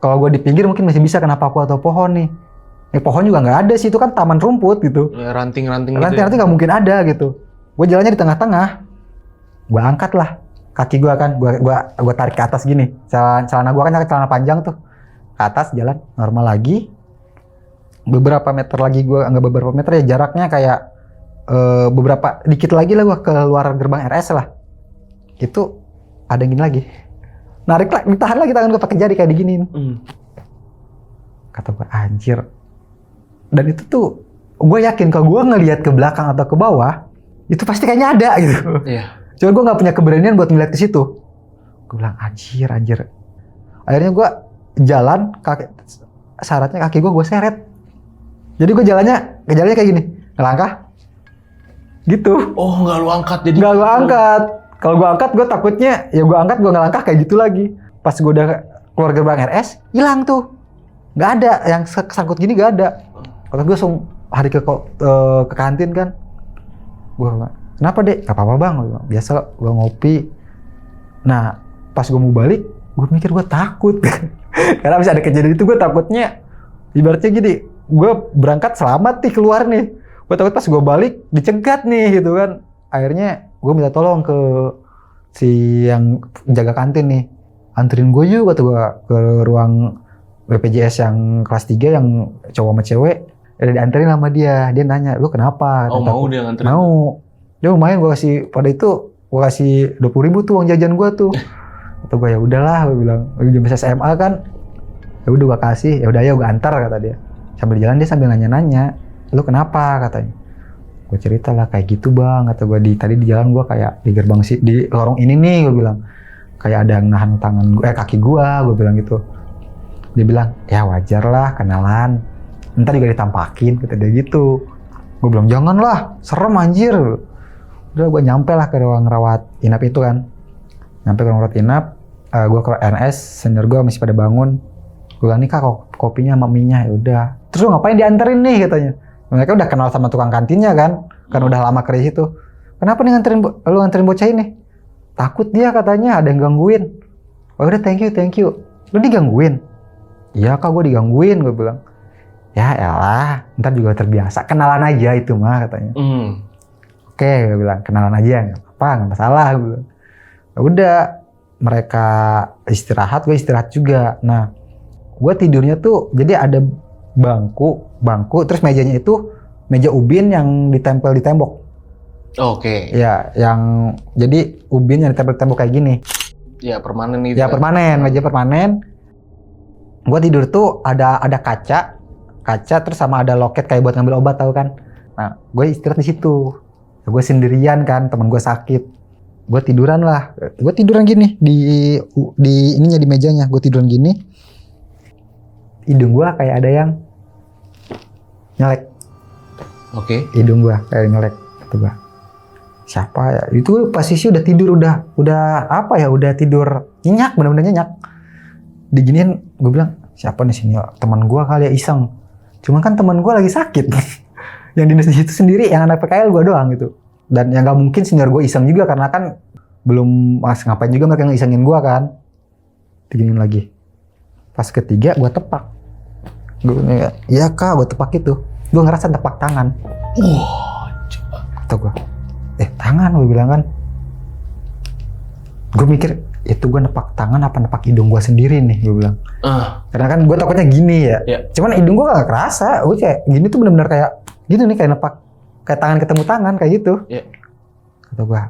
Kalau gue di pinggir mungkin masih bisa kena paku atau pohon nih. Pohon juga nggak ada sih, itu kan taman rumput gitu. Ya, ranting-ranting gitu. Ranting-ranting nggak mungkin ada gitu. Gue jalannya di tengah-tengah. Gue angkat lah kaki gue kan. Gue tarik ke atas gini. Celana gue kan celana panjang tuh. Ke atas jalan normal lagi. Beberapa meter lagi nggak beberapa meter ya, jaraknya kayak beberapa dikit lagi lah gue keluar gerbang RS lah. Itu ada yang gini lagi. Narik lah, ditahan lagi tangan gue pakai jari kayak diginiin. Kata gue anjir. Dan itu tuh gue yakin kalau gue ngelihat ke belakang atau ke bawah itu pasti kayaknya ada gitu. Iya. Cuma gue nggak punya keberanian buat ngeliat ke situ. Gue bilang anjir. Akhirnya gue jalan, syaratnya kaki gue seret. Jadi gue jalannya kayak gini, ngelangkah. Gitu. Oh, nggak lu angkat jadi? Nggak gue angkat. Kalau gue angkat, gue takutnya ya gue angkat, gue ngelangkah kayak gitu lagi. Pas gue udah keluar gerbang RS, hilang tuh. Nggak ada, yang kesangkut gini nggak ada. Kalau gue langsung hari ke kantin kan. Gue bilang, kenapa Dek? Gak apa-apa Bang. Biasa gue ngopi. Nah, pas gue mau balik, gue mikir gue takut. Karena bisa ada kejadian itu, gue takutnya ibaratnya gini, gue berangkat selamat nih keluar nih. Gue takut pas gue balik dicegat nih gitu kan. Akhirnya gue minta tolong ke si yang jaga kantin nih. Anterin gue yuk kata gue ke ruang BPJS yang kelas 3 yang cowok sama cewek. Udah dianterin sama dia nanya, lu kenapa? Oh, Kata mau aku, dia nganterin? mau. Dia lumayan gue kasih, pada itu gue kasih 20.000 tuh uang jajan gue tuh. Kata gue ya udahlah, gue bilang, lagi jam SMA kan, ya udah gue kasih, ya udah ayo gue antar kata dia. Sambil jalan dia sambil nanya-nanya, lu kenapa katanya? Gue cerita lah kayak gitu bang, kata gue tadi di jalan gue kayak di gerbang sih di lorong ini nih, gue bilang kayak ada yang nahan tangan gue, kaki gue bilang gitu. Dia bilang ya wajar lah kenalan, ntar juga ditampakin, kata dia gitu. Gue bilang janganlah, serem anjir. Udah gue nyampe lah ke ruang rawat inap itu kan, nyampe ke ruang rawat inap, gue ke RS, senior gue masih pada bangun. Gue bilang nih kak kopinya sama mie-nya, ya udah. Terus lu ngapain dianterin nih katanya? Mereka udah kenal sama tukang kantinnya kan udah lama kerja situ. Kenapa nih lu nganterin bocah ini? Takut dia katanya ada yang gangguin. Oh udah thank you. Lu digangguin? Iya kak gue digangguin, gue bilang. Ya elah, ntar juga terbiasa. Kenalan aja itu mah katanya. Oke, gue bilang kenalan aja, nggak apa-apa, nggak masalah. Gue bilang. Ya udah, mereka istirahat, gue istirahat juga. Nah, gue tidurnya tuh jadi ada bangku, terus mejanya itu meja ubin yang ditempel di tembok. Oke. Ya, yang jadi ubin yang ditempel di tembok kayak gini. Ya permanen itu. Ya permanen, meja permanen. Gue tidur tuh ada kaca terus sama ada loket kayak buat ngambil obat tahu kan. Nah, gue istirahat di situ. Gue sendirian kan, temen gue sakit. Gue tiduran lah. Gue tiduran gini di ininya di mejanya. Gue tiduran gini. Hidung gue kayak ada yang nyelek. Oke. Hidung gue kayak nyelek. Kata gue, siapa ya? Itu posisi udah tidur udah apa ya? Udah tidur nyenyak, benar-benar nyenyak. Diginiin, gue bilang siapa nih sini? Teman gue kali ya iseng. Cuman kan teman gue lagi sakit. Yang dinas di situ sendiri, yang anak PKL gue doang gitu. Dan yang nggak mungkin senior gue iseng juga karena kan belum ngapain juga mereka ngisengin gue kan. Diginiin lagi. Pas ketiga gue tepak. Gue bilang, iya kak, gue tepak itu. Gue ngerasa tepak tangan. Kata gue, tangan gue bilang kan. Gue mikir, itu gue nepak tangan apa nepak hidung gue sendiri nih, gue bilang. Karena kan gue takutnya gini ya. Cuman hidung gue gak kerasa. Gue kayak gini tuh benar-benar kayak gitu nih, kayak nepak. Kayak tangan ketemu tangan, kayak gitu. Kata gue,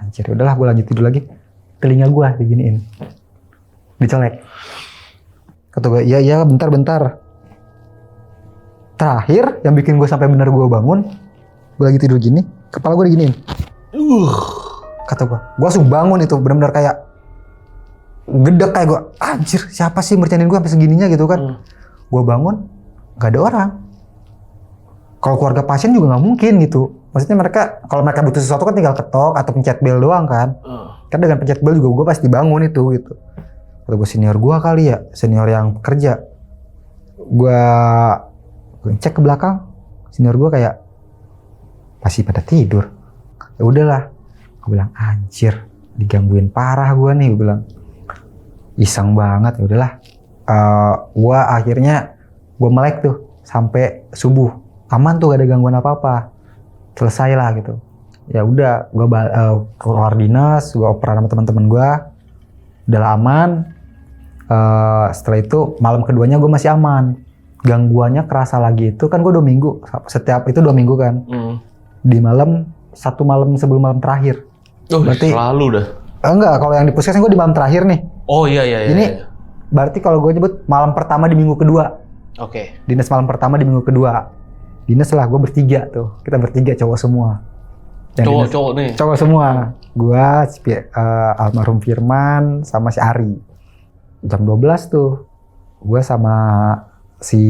anjir udahlah gue lanjut tidur lagi. Telinga gue diginiin. Dicolek. Kata gue, iya bentar. Terakhir yang bikin gue sampai benar gue bangun, gue lagi tidur gini, kepala gue diginiin. Kata gue langsung bangun itu benar-benar kayak gedek kayak gue, anjir siapa sih mercanin gue sampai segininya gitu kan. Gue bangun, gak ada orang. Kalau keluarga pasien juga gak mungkin gitu. Maksudnya mereka, kalau mereka butuh sesuatu kan tinggal ketok atau pencet bel doang kan. Kan dengan pencet bel juga gue pasti bangun itu gitu. Kata gue senior gue kali ya, senior yang kerja. Gue cek ke belakang, senior gue kayak masih pada tidur. Ya udahlah, gue bilang anjir digangguin parah gue nih, gue bilang iseng banget. Ya udahlah, gue akhirnya gue melek tuh sampai subuh, aman tuh gak ada gangguan apa-apa, selesai lah gitu. Ya udah, gue keluar dinas, gue operan sama teman-teman gue, udah aman. Setelah itu malam keduanya gue masih aman. Gangguannya kerasa lagi itu kan gue 2 minggu, setiap itu 2 minggu kan. Di malam, 1 malam sebelum malam terakhir. Berarti selalu dah. Enggak, kalau yang di puskesmas gue di malam terakhir nih. Oh iya. Ini berarti kalau gue nyebut malam pertama di minggu kedua. Oke. Dinas malam pertama di minggu kedua. Dinas lah, gue bertiga tuh. Kita bertiga cowok semua. Cowok nih? Cowok semua. Gue, almarhum Firman, sama si Ari. Jam 12 tuh. Gue sama si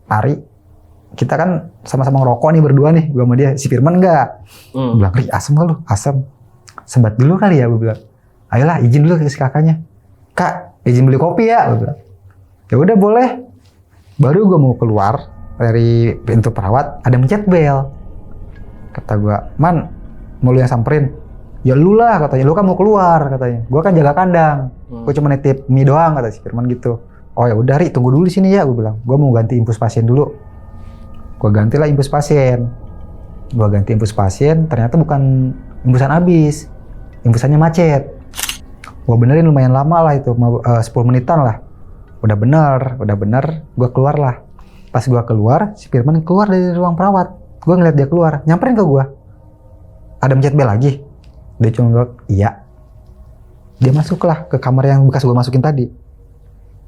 Ari, kita kan sama-sama ngerokok nih berdua nih, gue sama dia. Si Firman enggak. Gue bilang, Ri, asem gak lu? Asem. Sebat dulu kali ya, gue bilang. Ayolah, izin dulu ke si kakaknya. Kak, izin beli kopi ya, gue bilang. Ya udah boleh. Baru gue mau keluar dari pintu perawat, ada mencet bel. Kata gue, Man, mau lu yang samperin? Ya lu lah katanya, lu kan mau keluar katanya. Gue kan jaga kandang. Gue cuma nitip mie doang kata si Firman gitu. Oh ya udah Ri, tunggu dulu di sini ya, gue bilang. Gue mau ganti infus pasien dulu. Gue gantilah infus pasien. Ternyata bukan infusan habis. Infusannya macet. Gue benerin lumayan lama lah itu, 10 menitan lah. Udah bener, gue keluar lah. Pas gua keluar, si Firman keluar dari ruang perawat. Gua ngeliat dia keluar, nyamperin ke gua. Ada mencet bel lagi? Dia cuma bilang, iya. Dia masuklah ke kamar yang bekas gua masukin tadi.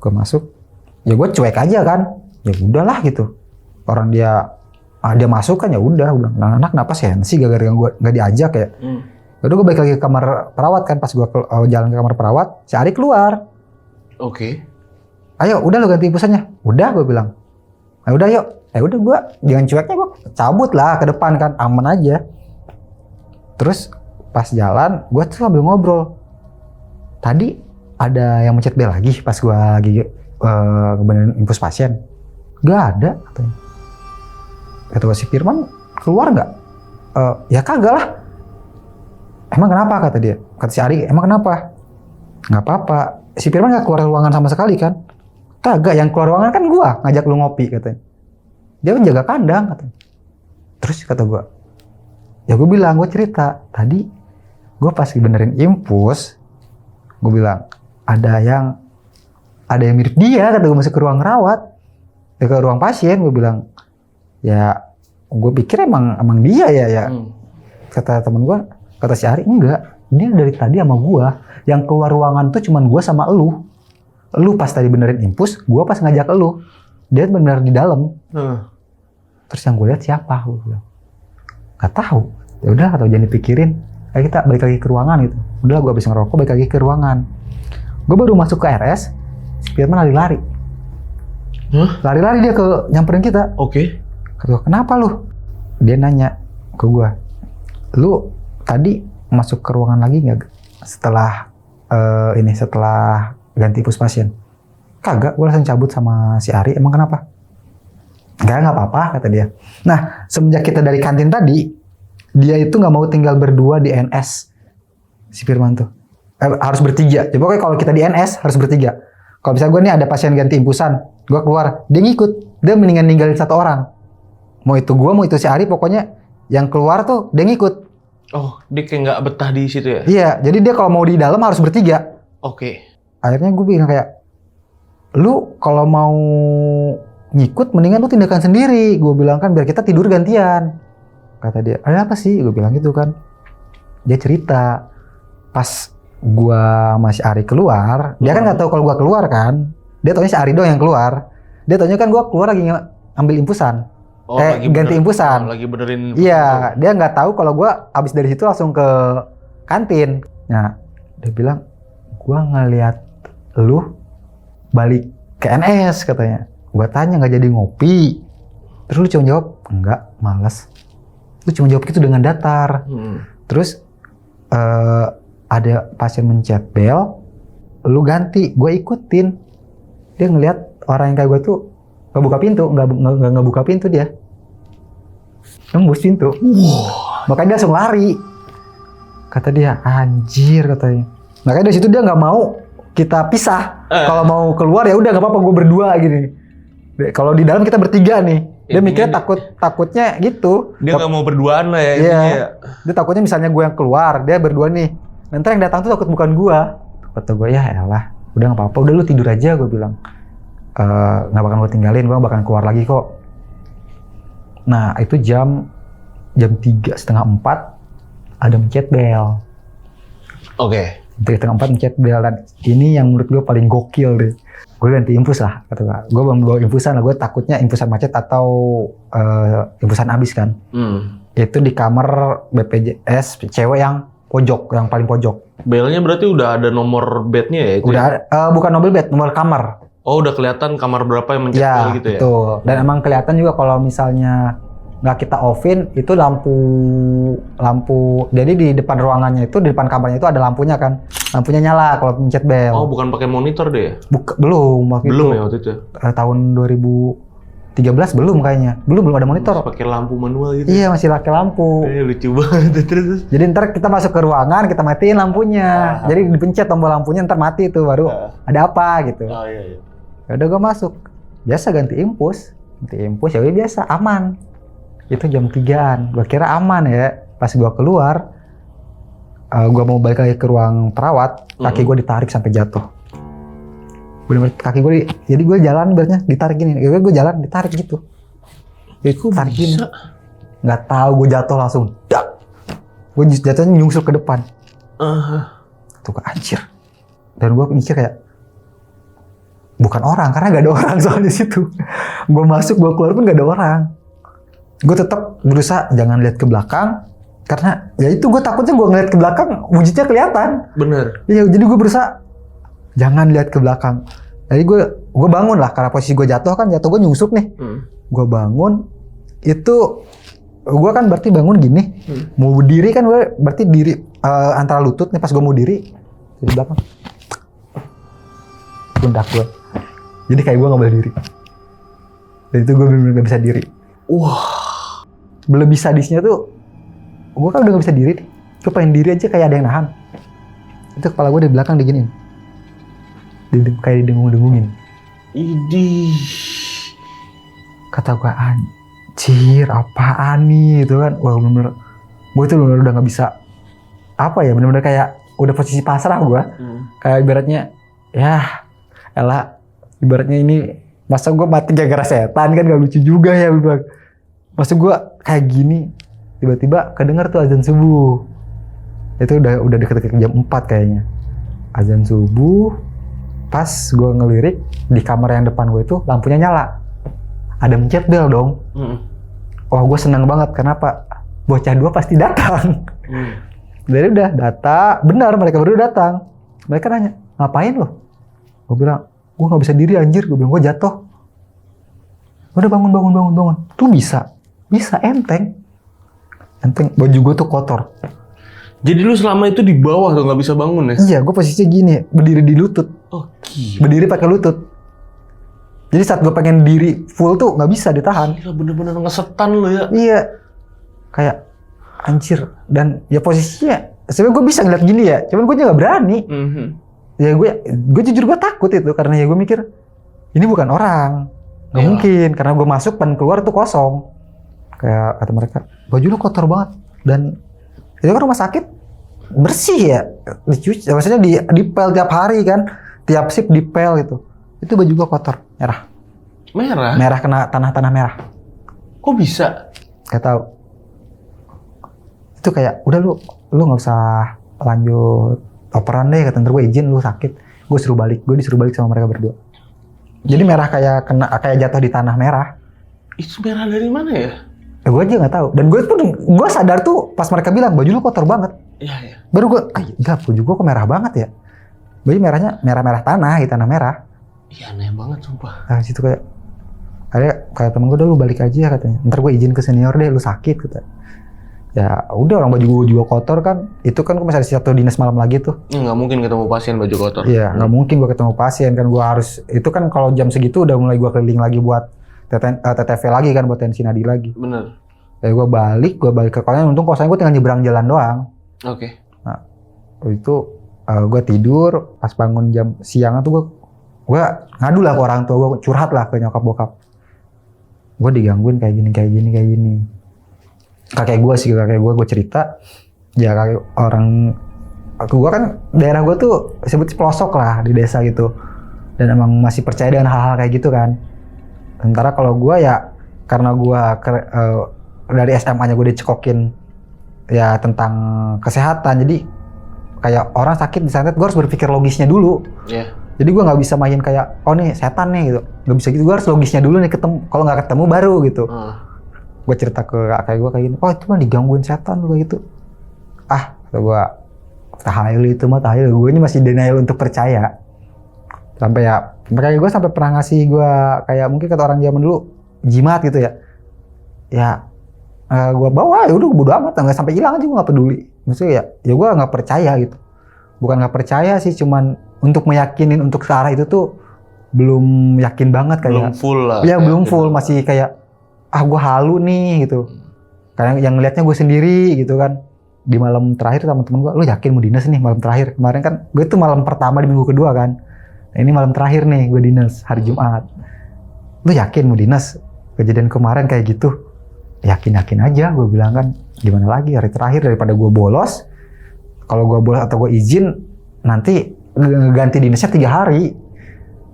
Gua masuk, ya gua cuek aja kan. Ya udahlah gitu. Orang dia masuk kan ya udah anak kenapa sensi gara-gara gua nggak diajak ya. Udah gue balik lagi ke kamar perawat kan, pas gue jalan ke kamar perawat, si Ari keluar. Oke. Ayo, udah lo ganti infusannya. Udah, gue bilang. Nah, udah yuk. Udah gue, jangan cueknya gue cabut lah ke depan kan, aman aja. Terus pas jalan, gue tuh sambil ngobrol. Tadi ada yang mencet bel lagi pas gue lagi benerin infus pasien. Gak ada, katanya. Kata gue, si Firman keluar nggak? Ya kagak lah. Emang kenapa, kata dia? Kata si Ari, emang kenapa? Nggak apa-apa. Si Firman nggak keluar ruangan sama sekali kan? Kagak, yang keluar ruangan kan gua ngajak lu ngopi, katanya. Dia menjaga kandang, katanya. Terus kata gua, ya gua bilang, gua cerita. Tadi gua pas benerin infus, gua bilang, ada yang mirip dia, kata gua, masuk ke ruang rawat. Ke ruang pasien, gua bilang, ya gua pikir emang dia ya. Kata temen gua, kata si Ari, enggak, dia dari tadi sama gua. Yang keluar ruangan tuh cuman gua sama elu. Elu pas tadi benerin infus, gua pas ngajak elu. Dia bener di dalam. Terus yang gua lihat siapa? Gua bilang, nggak tahu. Ya udah, atau jangan dipikirin. Kayak kita balik lagi ke ruangan gitu. Udah, gua habis ngerokok, balik lagi ke ruangan. Gua baru masuk ke RS, si Firman lari-lari. Lari-lari dia ke nyamperin kita. Oke. Kata gua, kenapa lu? Dia nanya ke gua, lu tadi masuk ke ruangan lagi nggak setelah ganti infus pasien? Kagak, gue langsung cabut sama si Ari. Emang kenapa? Nggak apa-apa, kata dia. Nah, semenjak kita dari kantin tadi, dia itu nggak mau tinggal berdua di NS. Si Firman tuh harus bertiga. Jadi pokoknya kalau kita di NS harus bertiga. Kalau misalnya gue nih ada pasien ganti infusan, gue keluar, dia ngikut. Dia mendingan ninggalin satu orang. Mau itu gue, mau itu si Ari, pokoknya yang keluar tuh dia ngikut. Oh, dia kayak nggak betah di situ ya? Iya, jadi dia kalau mau di dalam harus bertiga. Oke. Akhirnya gue bilang kayak, lu kalau mau ngikut mendingan lu tindakan sendiri. Gue bilang kan biar kita tidur gantian. Kata dia, ada apa sih? Gue bilang gitu kan. Dia cerita, pas gue sama si Ari keluar, dia kan nggak tahu kalau gue keluar kan. Dia taunya si Ari doang yang keluar. Dia taunya kan gue keluar lagi ambil infusan. Ganti infusan. Lagi benerin. Iya, dia nggak tahu kalau gue abis dari situ langsung ke kantin. Nah, dia bilang, gue ngeliat lu balik ke NS, katanya. Gue tanya, nggak jadi ngopi? Terus lu cuma jawab, enggak, males. Lu cuma jawab gitu dengan datar. Terus ada pasien mencet bel, lu ganti, gue ikutin. Dia ngeliat orang yang kayak gue tuh nggak buka pintu, nggak buka pintu dia. Nembus pintu. Makanya dia langsung lari. Kata dia, anjir, katanya. Makanya dari situ dia nggak mau kita pisah. Kalau mau keluar ya udah nggak apa-apa, gue berdua gini. Kalau di dalam kita bertiga nih. Dia mikirnya takutnya gitu. Dia nggak mau berduaan lah ya. Iya. Dia takutnya misalnya gue yang keluar, dia berdua nih. Nanti yang datang tuh takut bukan gue. Kata gue, ya elah, udah nggak apa-apa, udah lu tidur aja, gue bilang. Nggak bakal gue tinggalin, gue bakal keluar lagi kok. Nah itu jam 3:30, 4 ada mencet bel. Oke. 3:30 mencet bel, dan ini yang menurut gue paling gokil deh. Gue ganti infus lah, kata gue belum bawa infusan lah, gue takutnya infusan macet atau infusan habis kan. Itu di kamar BPJS cewek yang pojok, yang paling pojok. Belnya berarti udah ada nomor bednya ya? Itu udah, bukan nomor bed, nomor kamar. Oh, udah kelihatan kamar berapa yang mencet bel gitu ya? Betul. Dan emang kelihatan juga kalau misalnya nggak kita offin, itu lampu. Jadi di depan ruangannya itu, di depan kamarnya itu ada lampunya kan. Lampunya nyala kalau mencet bel. Oh, bukan pakai monitor deh ya? Belum waktu belum itu. Ya waktu itu? Tahun 2013 belum kayaknya. Belum ada monitor. Masih pakai lampu manual gitu? Iya, masih pakai lampu. Lucu banget. Terus. Jadi ntar kita masuk ke ruangan, kita matiin lampunya. Jadi dipencet tombol lampunya, ntar mati tuh, baru ada apa gitu. Oh iya. Ya udah gue masuk. Biasa ganti infus ya udah biasa, aman. Itu jam 3-an. Gue kira aman ya. Pas gue keluar, gue mau balik lagi ke ruang perawat, kaki gue ditarik sampai jatuh. Bener-bener kaki gue jadi gue jalan ibaratnya ditarik gini. Gue jalan ditarik gitu. Kok Tarik gini. bisa? Nggak tahu, gue jatuh langsung. Dak. Gue jatuhnya nyungsur ke depan. Tuh anjir. Dan gue mikir kayak bukan orang, karena gak ada orang soalnya situ. Gue masuk, gue keluar pun gak ada orang. Gue tetap berusaha jangan lihat ke belakang, karena ya itu gue takutnya gue ngeliat ke belakang wujudnya kelihatan. Bener. Iya, jadi gue berusaha jangan lihat ke belakang. Jadi gue bangun lah, karena posisi gue jatuh gue nyungsuk nih. Gue bangun, itu gue kan berarti bangun gini. Mau berdiri kan gue berarti diri antara lutut nih, pas gue mau diri di belakang pundak gue. Jadi kayak gue gak boleh diri. Dan itu gue bener-bener gak bisa diri. Wah. Lebih sadisnya tuh, gue kan udah gak bisa diri nih. Gue pengen diri aja kayak ada yang nahan. Itu kepala gue di belakang diginiin. Kayak didengung-dengungin. Idih. Kata gue, anjir apaan nih, gitu kan. Wah bener-bener, gue tuh bener-bener udah gak bisa, apa ya, bener-bener kayak udah posisi pasrah gue. Kayak ibaratnya, ya elah, ibaratnya ini, masa gue mati gara-gara setan kan gak lucu juga ya. Masa gue kayak gini, tiba-tiba kedengar tuh azan subuh. Itu udah deket-deket jam 4 kayaknya. Azan subuh, pas gue ngelirik, di kamar yang depan gue itu lampunya nyala. Ada mencet bel dong. Wah gue senang banget, kenapa? Bocah 2 pasti datang. Dari udah datang, benar mereka berdua datang. Mereka nanya, ngapain lo? Gue bilang, gue gak bisa diri anjir. Gue bilang, gue jatuh. Udah bangun. Tuh bisa enteng. Baju gue tuh kotor. Jadi lu selama itu di bawah tuh gak bisa bangun ya? Iya, gue posisinya gini, berdiri di lutut. Oh gila. Berdiri pakai lutut. Jadi saat gue pengen diri full tuh gak bisa ditahan. Gila, bener-bener ngesetan lu ya. Iya. Kayak anjir. Dan ya posisinya, sebenarnya gue bisa ngeliat gini ya, cuman gue juga gak berani. Ya gue jujur gue takut itu, karena ya gue mikir ini bukan orang, nggak mungkin, karena gue masuk dan keluar tuh kosong. Kayak kata mereka, baju lu kotor banget. Dan itu kan rumah sakit bersih ya, dicuci, maksudnya dipel tiap hari kan, tiap sip dipel gitu. Itu baju gue kotor, merah kena tanah merah. Kok bisa? Gak tahu. Itu kayak udah lu nggak usah lanjut operan deh, kata ntar gue izin, lu sakit. Gue disuruh balik sama mereka berdua. Jadi merah kayak jatuh di tanah merah. Itu merah dari mana ya? Gue aja nggak tahu. Dan gue sadar tuh pas mereka bilang baju lu kotor banget. Iya. Baru gue, enggak, baju gue kok merah banget ya. Baju merahnya merah tanah, di tanah merah. Iya aneh banget sumpah. Nah situ kayak temen gue, udah lu balik aja katanya. Ntar gue izin ke senior deh, lu sakit kata. Ya udah, orang baju gue juga kotor kan. Itu kan gue masih ada satu dinas malam lagi tuh. Nggak mungkin ketemu pasien baju kotor. Iya, nggak mungkin gue ketemu pasien kan. Gue harus, itu kan kalau jam segitu udah mulai gue keliling lagi buat TTV lagi kan, buat tensi nadi lagi. Bener. Ya gue balik ke kosannya. Untung kosannya gue tinggal nyebrang jalan doang. Oke. Nah itu gue tidur, pas bangun jam siang tuh gue ngadu lah ke orang tua gue, curhat lah ke nyokap bokap. Gue digangguin kayak gini. Kakek gue cerita, ya kakek orang, gue kan daerah gue tuh sebut pelosok lah di desa gitu, dan emang masih percaya dengan hal-hal kayak gitu kan. Sementara kalau gue ya, karena gue dari SMA-nya gue dicekokin ya tentang kesehatan, jadi kayak orang sakit disantet, gue harus berpikir logisnya dulu. Iya. Jadi gue nggak bisa main kayak, oh nih setan nih gitu, nggak bisa gitu. Gue harus logisnya dulu nih, ketemu. Kalau nggak ketemu baru gitu. Gue cerita ke kakak gue kayak gini, oh itu mah digangguin setan lu kayak gitu. Kata gue, tahayul itu mah tahayul. Gue ini masih denial untuk percaya. Sampai ya, makanya gue sampai pernah ngasih gue kayak mungkin kata orang zaman dulu jimat gitu ya. Ya gue bawa, ya udah bodo amat, nggak sampai hilang aja, gue nggak peduli. Maksudnya ya gue nggak percaya gitu. Bukan nggak percaya sih, cuman untuk meyakinin untuk ke arah itu tuh belum yakin banget kayak. Belum full lah. Ya belum full, masih kayak gue halu nih gitu. Karena yang ngelihatnya gue sendiri gitu kan. Di malam terakhir sama temen gue, lu yakin mau dinas nih malam terakhir? Kemarin kan gue tuh malam pertama di minggu kedua kan. Nah, ini malam terakhir nih gue dinas hari Jumat. Lu yakin mau dinas? Kejadian kemarin kayak gitu. Yakin aja gue bilang kan. Gimana lagi hari terakhir, daripada gue bolos. Kalau gue bolos atau gue izin, nanti ganti dinasnya 3 hari.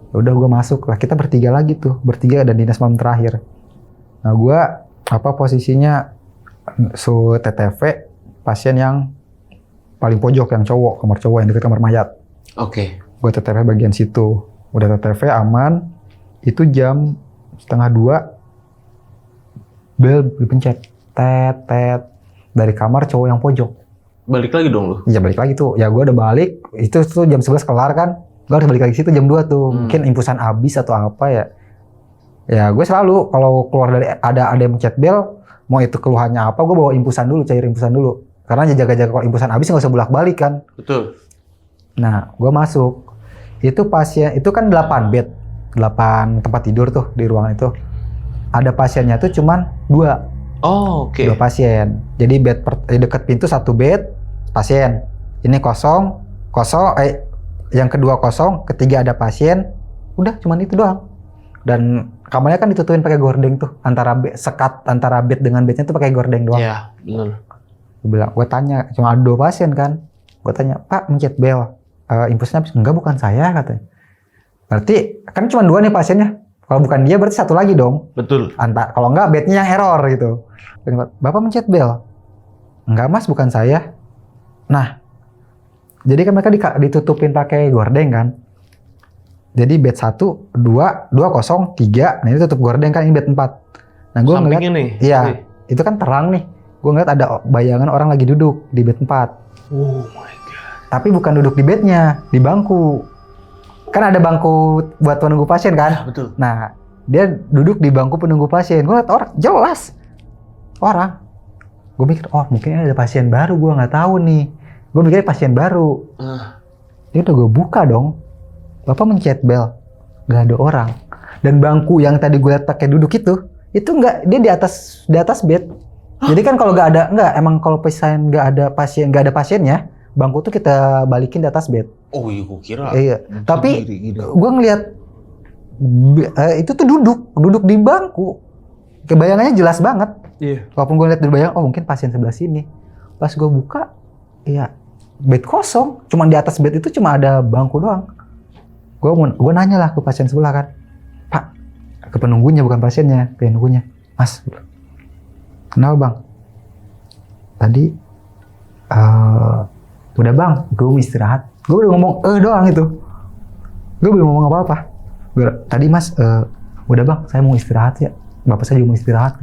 Udah gue masuk lah, kita bertiga lagi tuh, bertiga dan dinas malam terakhir. Nah gue posisinya TTV pasien yang paling pojok, yang cowok, kamar cowok yang dekat kamar mayat. Oke. Gue TTV bagian situ, udah TTV aman. Itu jam 1:30 bel dipencet, tet dari kamar cowok yang pojok. Balik lagi dong lu? Iya balik lagi tuh, ya gue udah balik, itu tuh jam 11 kelar kan, gue harus balik lagi situ jam 2 tuh, mungkin impusan habis atau apa ya. Ya gue selalu kalau keluar dari ada yang mencet bel, mau itu keluhannya apa, gue bawa impusan dulu, cair impusan dulu. Karena jaga-jaga kalau impusan habis nggak usah bolak-balik kan. Betul. Nah gue masuk, itu pasien, itu kan 8 bed, 8 tempat tidur tuh di ruangan itu. Ada pasiennya tuh cuman 2. Oh, oke. 2 pasien. Jadi bed dekat pintu 1 bed pasien. Ini kosong, yang kedua kosong, ketiga ada pasien. Udah cuman itu doang. Dan kamarnya kan ditutupin pakai gordeng tuh, sekat antara bed dengan bednya tuh pakai gordeng doang. Iya, benar. Gue tanya, cuma ada 2 pasien kan. Gue tanya, "Pak, mencet bel. Impulsnya habis?" "Enggak, bukan saya," katanya. Berarti kan cuma 2 nih pasiennya. Kalau bukan dia berarti 1 lagi dong. Betul. Kalau enggak bednya yang error gitu. "Bapak mencet bel?" "Enggak Mas, bukan saya." Nah, jadi kan mereka ditutupin pakai gordeng kan. Jadi bed 1, 2 kosong, 3. Nah ini tutup gordeng kan, ini bed 4. Nah gue ngeliat, nih. iya, itu kan terang nih. Gue ngeliat ada bayangan orang lagi duduk di bed 4. Oh my god. Tapi bukan duduk di bednya, di bangku. Kan ada bangku buat penunggu pasien kan? Betul. Nah, dia duduk di bangku penunggu pasien. Gue liat orang, jelas orang. Gue mikir, oh mungkin ada pasien baru, gue nggak tahu nih. Gue mikirnya pasien baru. Dia udah gue buka dong. Bapak mencet bel, nggak ada orang. Dan bangku yang tadi gue liat pakai duduk itu nggak, dia di atas bed. Jadi kan kalau emang kalau pasien nggak ada pasiennya, bangku tuh kita balikin di atas bed. Oh iya, gue kira. Iya. Tapi gue ngeliat itu tuh duduk di bangku. Kebayangannya jelas banget. Iya. Walaupun gue lihat dari bayang, oh mungkin pasien sebelah sini. Pas gue buka, iya bed kosong. Cuma di atas bed itu cuma ada bangku doang. Gue nanya lah ke pasien sebelah kan, "Pak," ke penunggunya bukan pasiennya, penunggunya, "Mas, kenapa Bang? Tadi udah Bang, gue mau istirahat." Gue udah ngomong doang itu. Gue belum ngomong apa-apa. "Tadi Mas, udah Bang, saya mau istirahat ya. Bapak saya juga mau istirahat."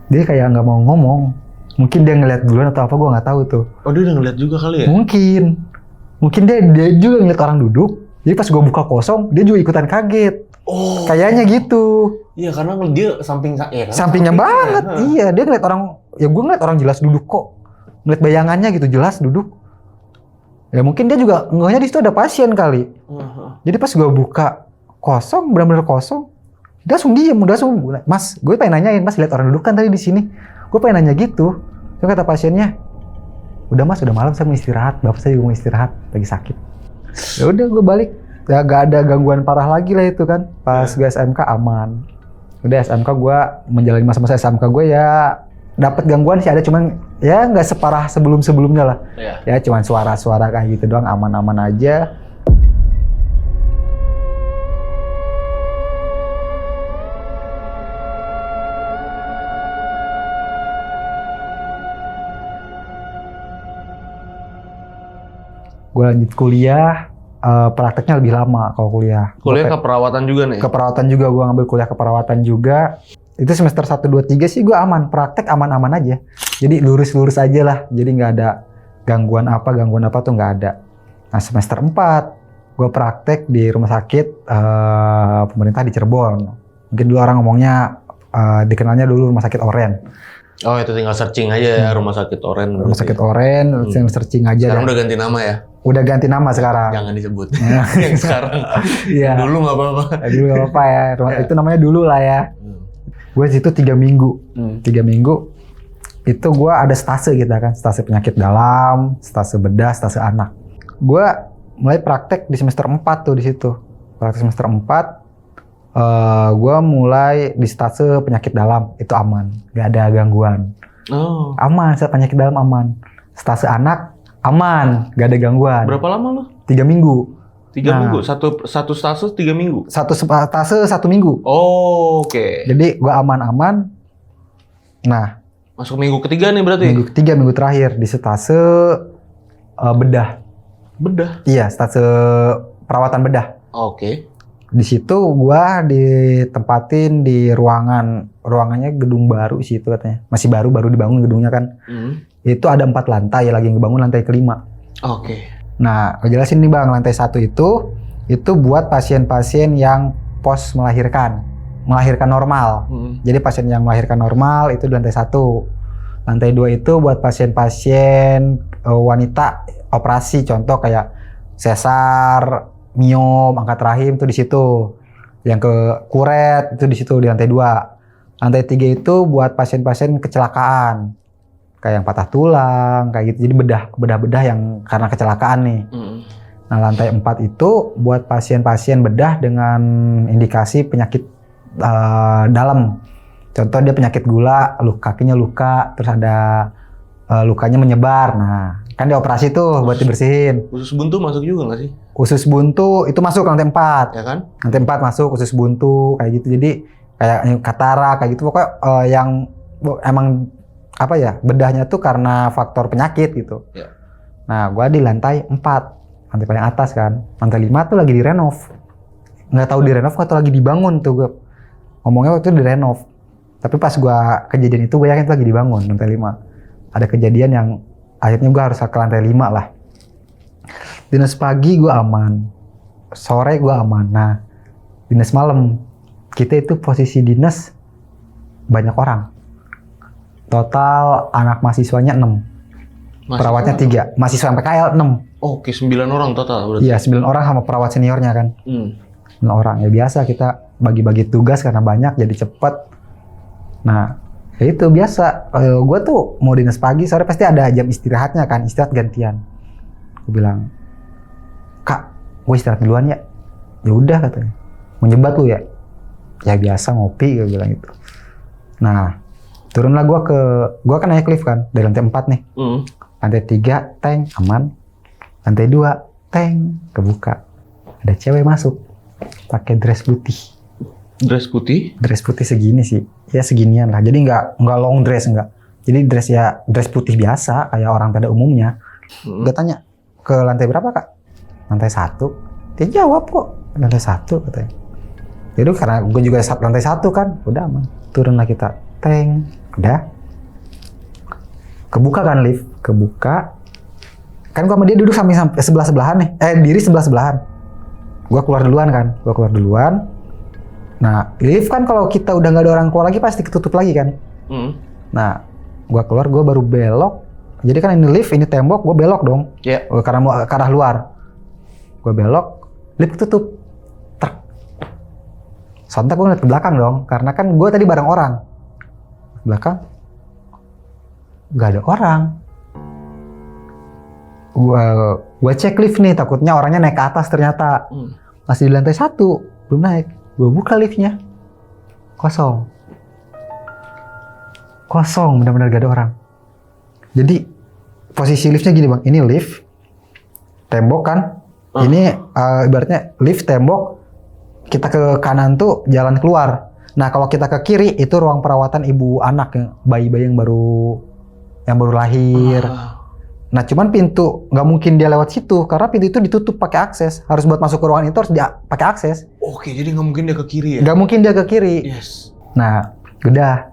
Dia kayak nggak mau ngomong. Mungkin dia ngeliat duluan atau apa, gue nggak tahu tuh. Oh, dia udah ngeliat juga kali ya? Mungkin dia juga ngeliat orang duduk. Jadi pas gue buka kosong, dia juga ikutan kaget. Oh. Kayaknya gitu. Iya, karena dia sampingnya Sampingnya banget. Iya, dia ngeliat orang. Ya gue ngeliat orang jelas duduk kok. Ngeliat bayangannya gitu jelas duduk. Ya mungkin dia juga ngehnya di situ ada pasien kali. Jadi pas gue buka kosong, benar-benar kosong. Dia langsung diem, "Mas, gue pengen nanyain, Mas lihat orang duduk kan tadi di sini. Gue pengen nanya gitu." Terus kata pasiennya, "Udah Mas, udah malam, saya mau istirahat. Bapak saya juga mau istirahat, lagi sakit." Ya udah gue balik. Ya gak ada gangguan parah lagi lah itu kan. Pas gue SMK aman. Udah SMK gue menjalani masa-masa SMK gue ya dapat gangguan sih ada, cuman ya nggak separah sebelum-sebelumnya lah. Ya cuman suara-suara kayak gitu doang, aman-aman aja. Gue lanjut kuliah, prakteknya lebih lama kalau kuliah. Kuliah keperawatan juga nih? Keperawatan juga, gue ngambil kuliah keperawatan juga. Itu semester 1, 2, 3 sih gue aman, praktek aman-aman aja. Jadi lurus-lurus aja lah, jadi nggak ada gangguan apa tuh nggak ada. Nah semester 4, gue praktek di rumah sakit pemerintah di Cirebon. Mungkin dulu orang ngomongnya, dikenalnya dulu rumah sakit Oren. Oh itu tinggal searching aja ya, rumah sakit Oren. Rumah sakit Oren, searching aja. Sekarang udah ganti nama ya? Udah ganti nama sekarang. Jangan disebut. Yang sekarang. Iya. Dulu nggak apa-apa. Dulu nggak apa-apa ya. Itu namanya dulu lah ya. Gue situ 3 minggu. 3 minggu itu gue ada stase gitu kan. Stase penyakit dalam, stase bedah, stase anak. Gue mulai praktek di semester 4 tuh di situ. Praktek semester 4. Gue mulai di stase penyakit dalam. Itu aman. Gak ada gangguan. Oh. Aman, penyakit dalam aman. Stase anak aman, gak ada gangguan. Berapa lama lo? 3 minggu. 3 Nah. minggu, satu stase 3 minggu. Satu stase 1 minggu. Oh, oke. Jadi gue aman-aman. Nah, Masuk minggu ketiga nih berarti. minggu ketiga, minggu terakhir di stase bedah. Bedah. Iya, stase perawatan bedah. Oke. Di situ gua ditempatin di ruangannya gedung baru sih itu katanya. Masih baru dibangun gedungnya kan. Itu ada 4 lantai, lagi ngebangun lantai kelima. Oke. Nah, gue jelasin nih Bang, lantai 1 itu buat pasien-pasien yang pos melahirkan normal. Jadi pasien yang melahirkan normal itu di lantai 1. Lantai 2 itu buat pasien-pasien wanita operasi, contoh kayak sesar, miom, angkat rahim itu di situ. Yang ke kuret itu di situ di lantai 2. Lantai 3 itu buat pasien-pasien kecelakaan. Kayak yang patah tulang, kayak gitu. Jadi bedah yang karena kecelakaan nih. Nah, lantai 4 itu buat pasien-pasien bedah dengan indikasi penyakit dalam. Contoh dia penyakit gula, kakinya luka, terus ada lukanya menyebar. Nah, kan dioperasi tuh buat dibersihin. Usus buntu masuk juga nggak sih? Usus buntu itu masuk lantai 4. Ya kan? Lantai 4 masuk usus buntu kayak gitu. Jadi kayak katarak kayak gitu. Pokoknya yang emang apa ya, bedahnya tuh karena faktor penyakit gitu. Ya. Nah, gua di lantai 4. Lantai paling atas kan. Lantai 5 tuh lagi direnov. Nggak tahu direnov atau lagi dibangun tuh gue. Ngomongnya waktu itu direnov. Tapi pas gua kejadian itu gue yakin itu lagi dibangun lantai 5. Ada kejadian yang akhirnya gua harus ke lantai 5 lah. Dinas pagi gua aman. Sore gua aman. Nah, dinas malam. Kita itu posisi dinas banyak orang. Total anak mahasiswanya 6. Perawatnya 3. Mahasiswa PKL 6. Oke, 9 orang total berarti. Iya, 9 orang sama perawat seniornya kan. 9 orang. Ya biasa kita bagi-bagi tugas karena banyak jadi cepet. Nah, ya itu biasa. Gue tuh mau dinas pagi, sore pasti ada jam istirahatnya kan. Istirahat gantian. Gue bilang, "Kak, gue istirahat duluan ya." Ya udah katanya. Mau nyebat lu ya? Ya biasa ngopi, gue bilang gitu. Nah, turunlah gue kan naik lift kan dari lantai 4 nih. Lantai 3 tank aman. Lantai 2 tank kebuka. Ada cewek masuk pakai dress putih. Dress putih? Dress putih segini sih. Ya seginian lah. Jadi nggak long dress enggak. Jadi dress putih biasa kayak orang pada umumnya. Gue tanya, "Ke lantai berapa, Kak?" "Lantai 1. Dia jawab kok, "Lantai 1 katanya. Jadi karena gue juga lantai 1 kan, udah aman. Turunlah kita. Tank. Udah. Kebuka kan lift, kebuka. Kan gua sama dia duduk sampai sebelah-sebelahan nih. Diri sebelah-sebelahan. Gua keluar duluan. Nah, lift kan kalau kita udah nggak ada orang keluar lagi pasti ketutup lagi kan. Nah, gua keluar, gua baru belok. Jadi kan ini lift, ini tembok, gua belok dong. Iya. Karena mau ke arah luar. Gua belok, lift ketutup. Trek. Sontak gua ngeliat ke belakang dong, karena kan gua tadi bareng orang. Belakang nggak ada orang. Gua cek lift nih, takutnya orangnya naik ke atas, ternyata masih di lantai 1, belum naik. Gua buka liftnya, kosong, benar-benar gak ada orang. Jadi posisi liftnya gini Bang, ini lift, tembok kan, ini ibaratnya lift, tembok, kita ke kanan tuh jalan keluar. Nah kalau kita ke kiri itu ruang perawatan ibu anak, yang bayi-bayi yang baru lahir. Nah cuman pintu nggak mungkin dia lewat situ karena pintu itu ditutup pakai akses. Harus buat masuk ke ruangan itu harus dia pakai akses. Oke, jadi nggak mungkin dia ke kiri ya? Nggak mungkin dia ke kiri. Yes. Nah udah,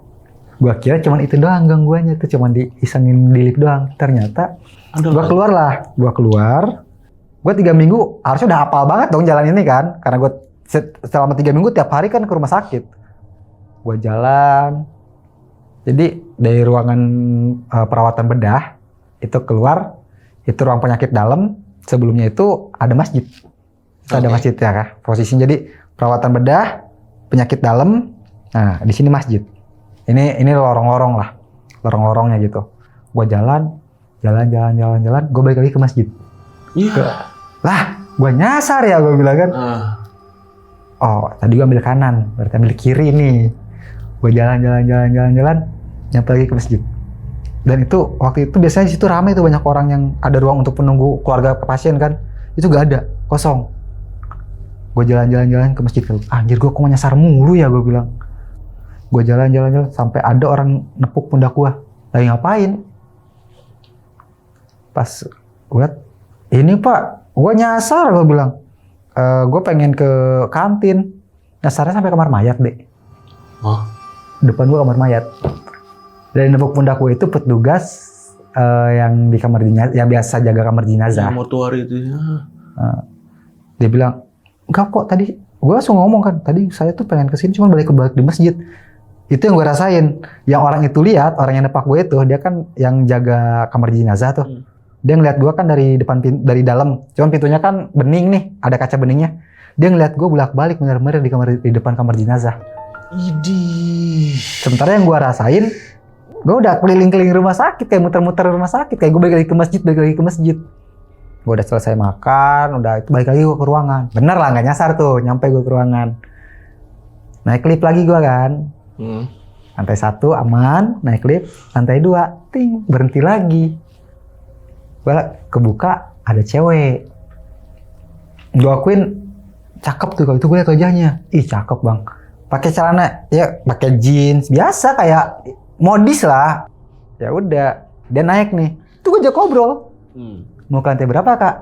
gua kira cuman itu doang gangguannya tuh, cuman diisengin di lift doang. Ternyata gua keluar. Gua 3 minggu harusnya udah hafal banget dong jalan ini kan, karena gua selama 3 minggu tiap hari kan ke rumah sakit. Gua jalan. Jadi dari ruangan perawatan bedah itu keluar, itu ruang penyakit dalam. Sebelumnya itu ada masjid. Itu ada masjid ya kah? Posisinya jadi perawatan bedah, penyakit dalam. Nah di sini masjid. Ini lorong-lorong lah, lorong-lorongnya gitu. Gua jalan. Gua balik lagi ke masjid. Iya. Lah, gua nyasar ya, gua bilang kan. Oh, tadi gua ambil kanan, berarti ambil kiri nih. Gua jalan, nyampe lagi ke masjid. Dan itu waktu itu biasanya di situ ramai tuh, banyak orang yang ada ruang untuk penunggu keluarga pasien kan. Itu gak ada, kosong. Gue jalan-jalan ke masjid. Anjir gue kok nyasar mulu ya, gue bilang. Gue jalan-jalan sampai ada orang nepuk pundak gue. Lagi ngapain? Pas gue liat, ini pak, gue nyasar, gue bilang. Gue pengen ke kantin. Nyasarnya sampai kamar mayat deh. Oh. Depan gue kamar mayat. Dari nepuk pundak gue itu petugas yang di kamar jenazah, yang biasa jaga kamar jenazah. Yang mortuari itu ya. Dia bilang, enggak kok tadi. Gue langsung ngomong kan, tadi saya tuh pengen kesini cuma balik di masjid. Itu yang gue rasain. Yang orang itu lihat, orang yang nepak gue itu, dia kan yang jaga kamar jenazah tuh. Dia ngeliat gue kan dari depan dari dalam. Cuman pintunya kan bening nih, ada kaca beningnya. Dia ngeliat gue bolak-balik bener-bener di depan kamar jenazah. Idih. Sementara yang gue rasain, gue udah keliling-keliling rumah sakit, kayak muter-muter rumah sakit, kayak gue balik lagi ke masjid. Gue udah selesai makan, udah itu balik lagi gue ke ruangan. Bener lah, nggak nyasar tuh, nyampe gue ke ruangan. Naik lift lagi gue kan. Lantai 1 aman, naik lift. Lantai 2, ting, berhenti lagi. Gue kebuka, ada cewek. Gue akuin cakep tuh, kalau itu gue liat wajahnya. Ih cakep bang. Pakai celana, ya pakai jeans, biasa kayak modis lah. Ya udah, dia naik nih. Tuh gue ajak ngobrol. Mau ke lantai berapa kak?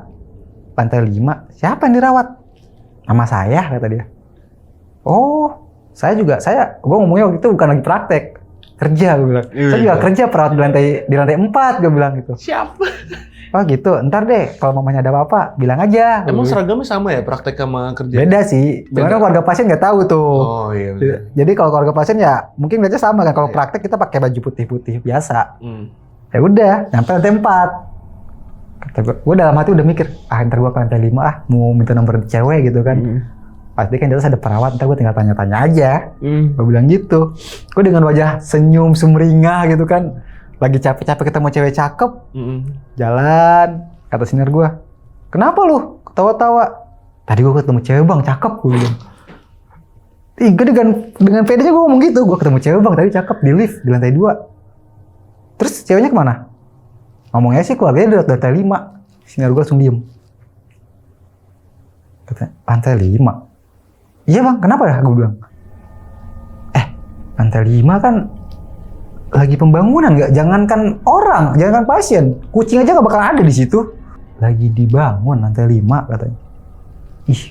Lantai 5. Siapa yang dirawat? Nama saya, kata dia. Oh, gue ngomongnya waktu itu bukan lagi praktek, kerja, gue bilang. Saya juga kerja perawat di lantai 4, gue bilang gitu. Siapa? Oh gitu, ntar deh kalau mamanya ada apa-apa, bilang aja. Emang seragamnya sama ya, praktek sama kerja? Beda sih, cuman keluarga pasien nggak tahu tuh. Oh iya bener. Jadi kalau keluarga pasien ya mungkin aja sama kan, kalau praktek kita pakai baju putih-putih biasa. Ya udah, nyampe lantai 4. Gue dalam hati udah mikir, ntar gue ke lantai 5 mau minta nomor cewek gitu kan. Pasti kan di atas ada perawat, ntar gue tinggal tanya-tanya aja. Gue bilang gitu. Gue dengan wajah senyum sumringah gitu kan. Lagi capek-capek ketemu cewek cakep. Jalan, kata senior gue. Kenapa lu ketawa-tawa? Tadi gue ketemu cewek bang, cakep, gue bilang. Ih, gue dengan pedenya gue ngomong gitu. Gue ketemu cewek bang, tadi cakep di lift, di lantai 2. Terus ceweknya kemana? Ngomongnya sih keluarganya di lantai 5. Senior gue langsung diem. Kata, lantai 5? Iya bang, kenapa ya? Gue bilang. Lantai 5 kan lagi pembangunan, nggak? Jangankan orang, jangankan pasien, kucing aja nggak bakal ada di situ. Lagi dibangun lantai 5 katanya. Ih,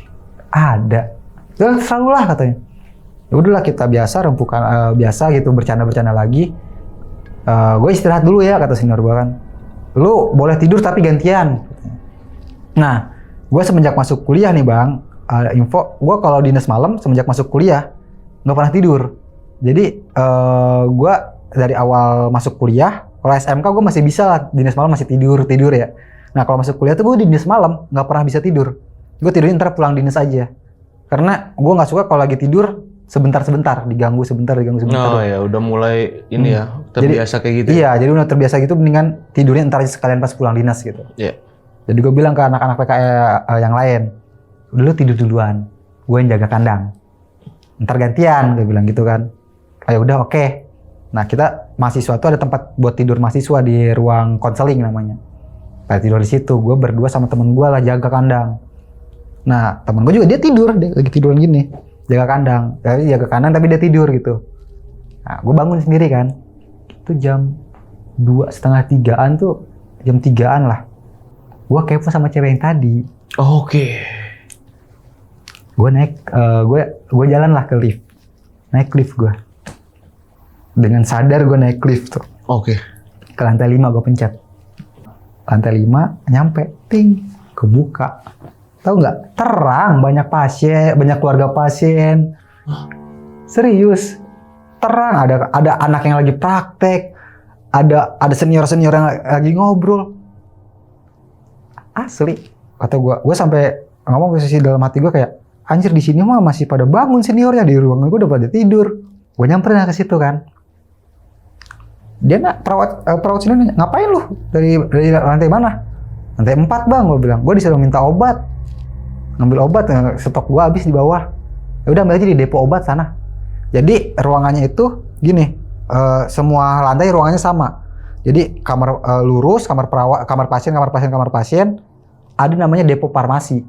ada. Ya selalu lah katanya. Ya udahlah kita biasa rempukan biasa gitu, bercanda-bercanda lagi. Gue istirahat dulu ya, kata senior gue kan. Lu boleh tidur tapi gantian. Nah, gue semenjak masuk kuliah nih bang, info gue kalau dinas malam semenjak masuk kuliah nggak pernah tidur. Jadi gue dari awal masuk kuliah, kalau SMK gue masih bisa lah, dinas malam masih tidur ya. Nah kalau masuk kuliah tuh gue di dinas malam nggak pernah bisa tidur. Gue tidurnya ntar pulang dinas aja. Karena gue nggak suka kalau lagi tidur sebentar-sebentar, diganggu sebentar. Oh ya, udah mulai ini ya, terbiasa kayak gitu. Iya, jadi udah terbiasa gitu, mendingan tidurnya ntar sekalian pas pulang dinas gitu. Iya. Jadi gue bilang ke anak-anak PKL yang lain, udah lu tidur duluan, gue yang jaga kandang. Ntar gantian, gue bilang gitu kan. Ayo udah oke. Nah kita mahasiswa tuh ada tempat buat tidur mahasiswa di ruang konseling namanya. Kayak tidur di situ, gue berdua sama temen gue lah jaga kandang. Nah temen gue juga dia lagi tiduran gini, jaga kandang. Jadi jaga kandang tapi dia tidur gitu. Nah gue bangun sendiri kan. Itu jam 2:30 tuh, jam 3-an lah. Gue kepo sama cewek yang tadi. Oke. Gue naik, gue jalan lah ke lift. Naik lift gue. Dengan sadar gue naik lift tuh. Oke. Ke lantai 5 gue pencet. Lantai 5 nyampe, ting, kebuka. Tahu nggak? Terang, banyak pasien, banyak keluarga pasien. Serius, terang. Ada anak yang lagi praktek, ada senior yang lagi ngobrol. Asli, kata gue sampai ngomong ke sisi dalam hati gue kayak, anjir di sini mah masih pada bangun seniornya, di ruangan gue udah pada tidur. Gue nyamperin ke situ kan. Dia perawat sini nanya, ngapain lu? Dari lantai mana? Lantai 4 bang, gue bilang. Gue disuruh minta obat. Ngambil obat, stok gue habis di bawah. Ya udah ambil aja di depo obat sana. Jadi ruangannya itu gini, semua lantai ruangannya sama. Jadi kamar lurus, kamar pasien, ada namanya depo farmasi.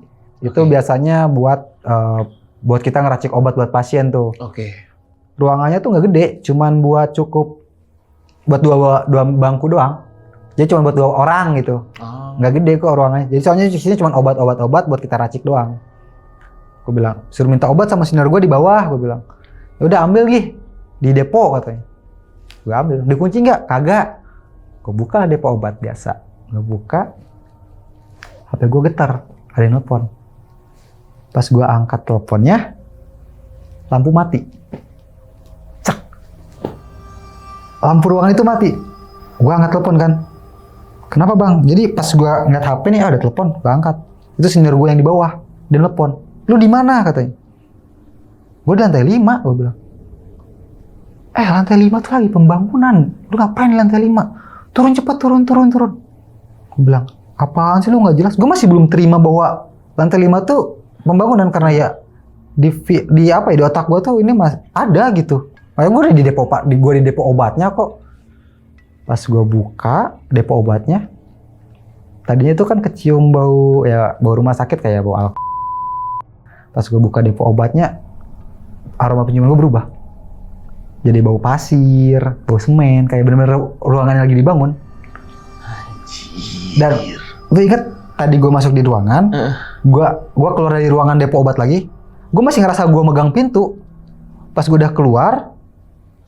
Itu biasanya buat kita ngeracik obat buat pasien tuh. Oke. Ruangannya tuh nggak gede, cuman buat buat dua bangku doang. Jadi cuma buat 2 orang gitu. Nggak gede kok ruangannya. Jadi soalnya di sini cuma obat-obat buat kita racik doang. Gue bilang, suruh minta obat sama senior gue di bawah. Gue bilang, ya udah ambil Gih di depo katanya. Gue ambil. Dikunci nggak? Kagak. Gue buka lah depo obat biasa. Gue buka, HP gue getar, ada yang nelfon. Pas gue angkat teleponnya, lampu mati. Cek. Lampu ruangan itu mati. Gue angkat telepon kan. Kenapa bang? Jadi pas gue ngeliat HP nih, ada telepon, gue angkat. Itu senior gue yang di bawah, dia telepon. Lu di mana katanya? Gue di lantai 5, gue bilang. Lantai 5 tuh lagi pembangunan. Lu ngapain di lantai 5? Turun cepat, turun. Gue bilang, apaan sih lu nggak jelas? Gue masih belum terima bahwa lantai 5 tuh pembangunan karena ya di otak gue tuh ini ada gitu. Makanya gue di depo obatnya kok. Pas gue buka depo obatnya, tadinya itu kan kecium bau rumah sakit kayak bau alkohol. Pas gue buka depo obatnya, aroma penciuman gue berubah. Jadi bau pasir, bau semen, kayak bener-bener ruangan yang lagi dibangun. Dan lu inget tadi gue masuk di ruangan, gue keluar dari ruangan depo obat lagi, gue masih ngerasa gue megang pintu. Pas gue udah keluar,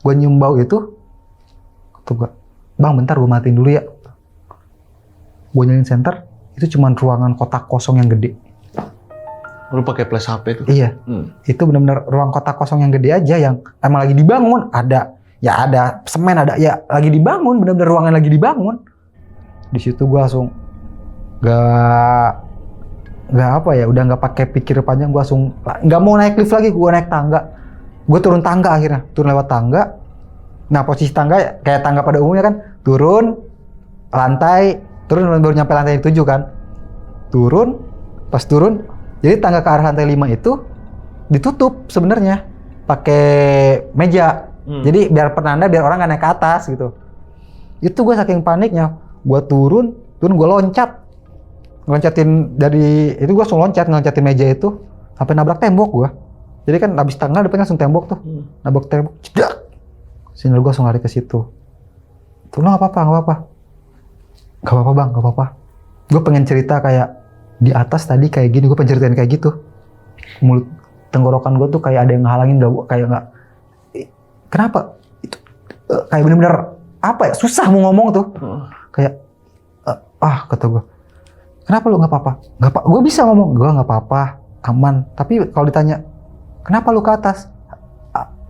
gue nyium bau itu, kata gue, bang bentar gue matiin dulu ya. Gue nyalain senter, itu cuma ruangan kotak kosong yang gede. Lu pakai flash HP tuh? Iya, itu benar-benar ruang kotak kosong yang gede aja yang emang lagi dibangun. Ada semen, lagi dibangun, benar-benar ruangan lagi dibangun. Di situ gue langsung udah nggak pakai pikir panjang, gue langsung nggak mau naik lift lagi, gue naik tangga. Gue turun tangga akhirnya, turun lewat tangga. Nah posisi tangga kayak tangga pada umumnya kan, turun baru nyampe lantai 7 kan. Pas turun, jadi tangga ke arah lantai 5 itu ditutup sebenarnya pakai meja. Jadi biar penanda, biar orang nggak naik ke atas gitu. Itu gue saking paniknya, gue turun gue loncatin dari itu, gue langsung loncatin meja itu sampai nabrak tembok gue. Jadi kan habis tangga depannya langsung tembok tuh, nabrak tembok, cedak. Senior gue langsung lari ke situ. Tuh nggak apa-apa bang, nggak apa-apa. Gue pengen cerita kayak di atas tadi kayak gini, gue pengen ceritain kayak gitu. Mulut tenggorokan gue tuh kayak ada yang ngehalangin, kayak nggak. Kenapa? Itu kayak bener-bener susah mau ngomong tuh. Kayak kata gue. Kenapa lu nggak apa-apa? Nggak apa. Gue bisa ngomong, gue nggak apa-apa, aman. Tapi kalau ditanya, kenapa lu ke atas?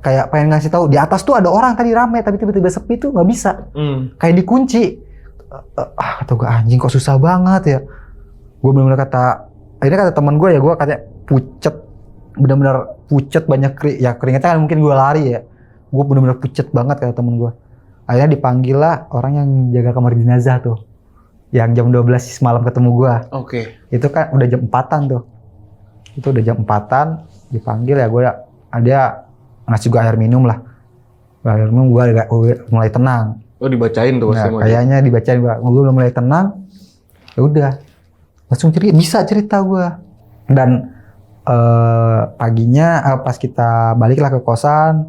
Kayak pengen ngasih tahu di atas tuh ada orang tadi rame, tapi tiba-tiba sepi tuh nggak bisa. Kayak dikunci. Kata gue, anjing kok susah banget ya. Gue benar-benar ini kata teman gue ya, gue katanya pucet, benar-benar pucet, banyak keringetnya kan, mungkin gue lari ya. Gue benar-benar pucet banget kata teman gue. Akhirnya dipanggil lah orang yang jaga kamar jenazah tuh, yang jam 12 malam ketemu gue. Oke. Itu kan udah jam 4-an tuh. Itu udah jam 4-an, dipanggil ya, dia ngasih gue air minum lah. Air minum gue mulai tenang. Oh dibacain tuh? Nah, kayaknya dibacain gue udah mulai tenang. Ya udah, langsung cerita gue. Dan paginya pas kita baliklah ke kosan,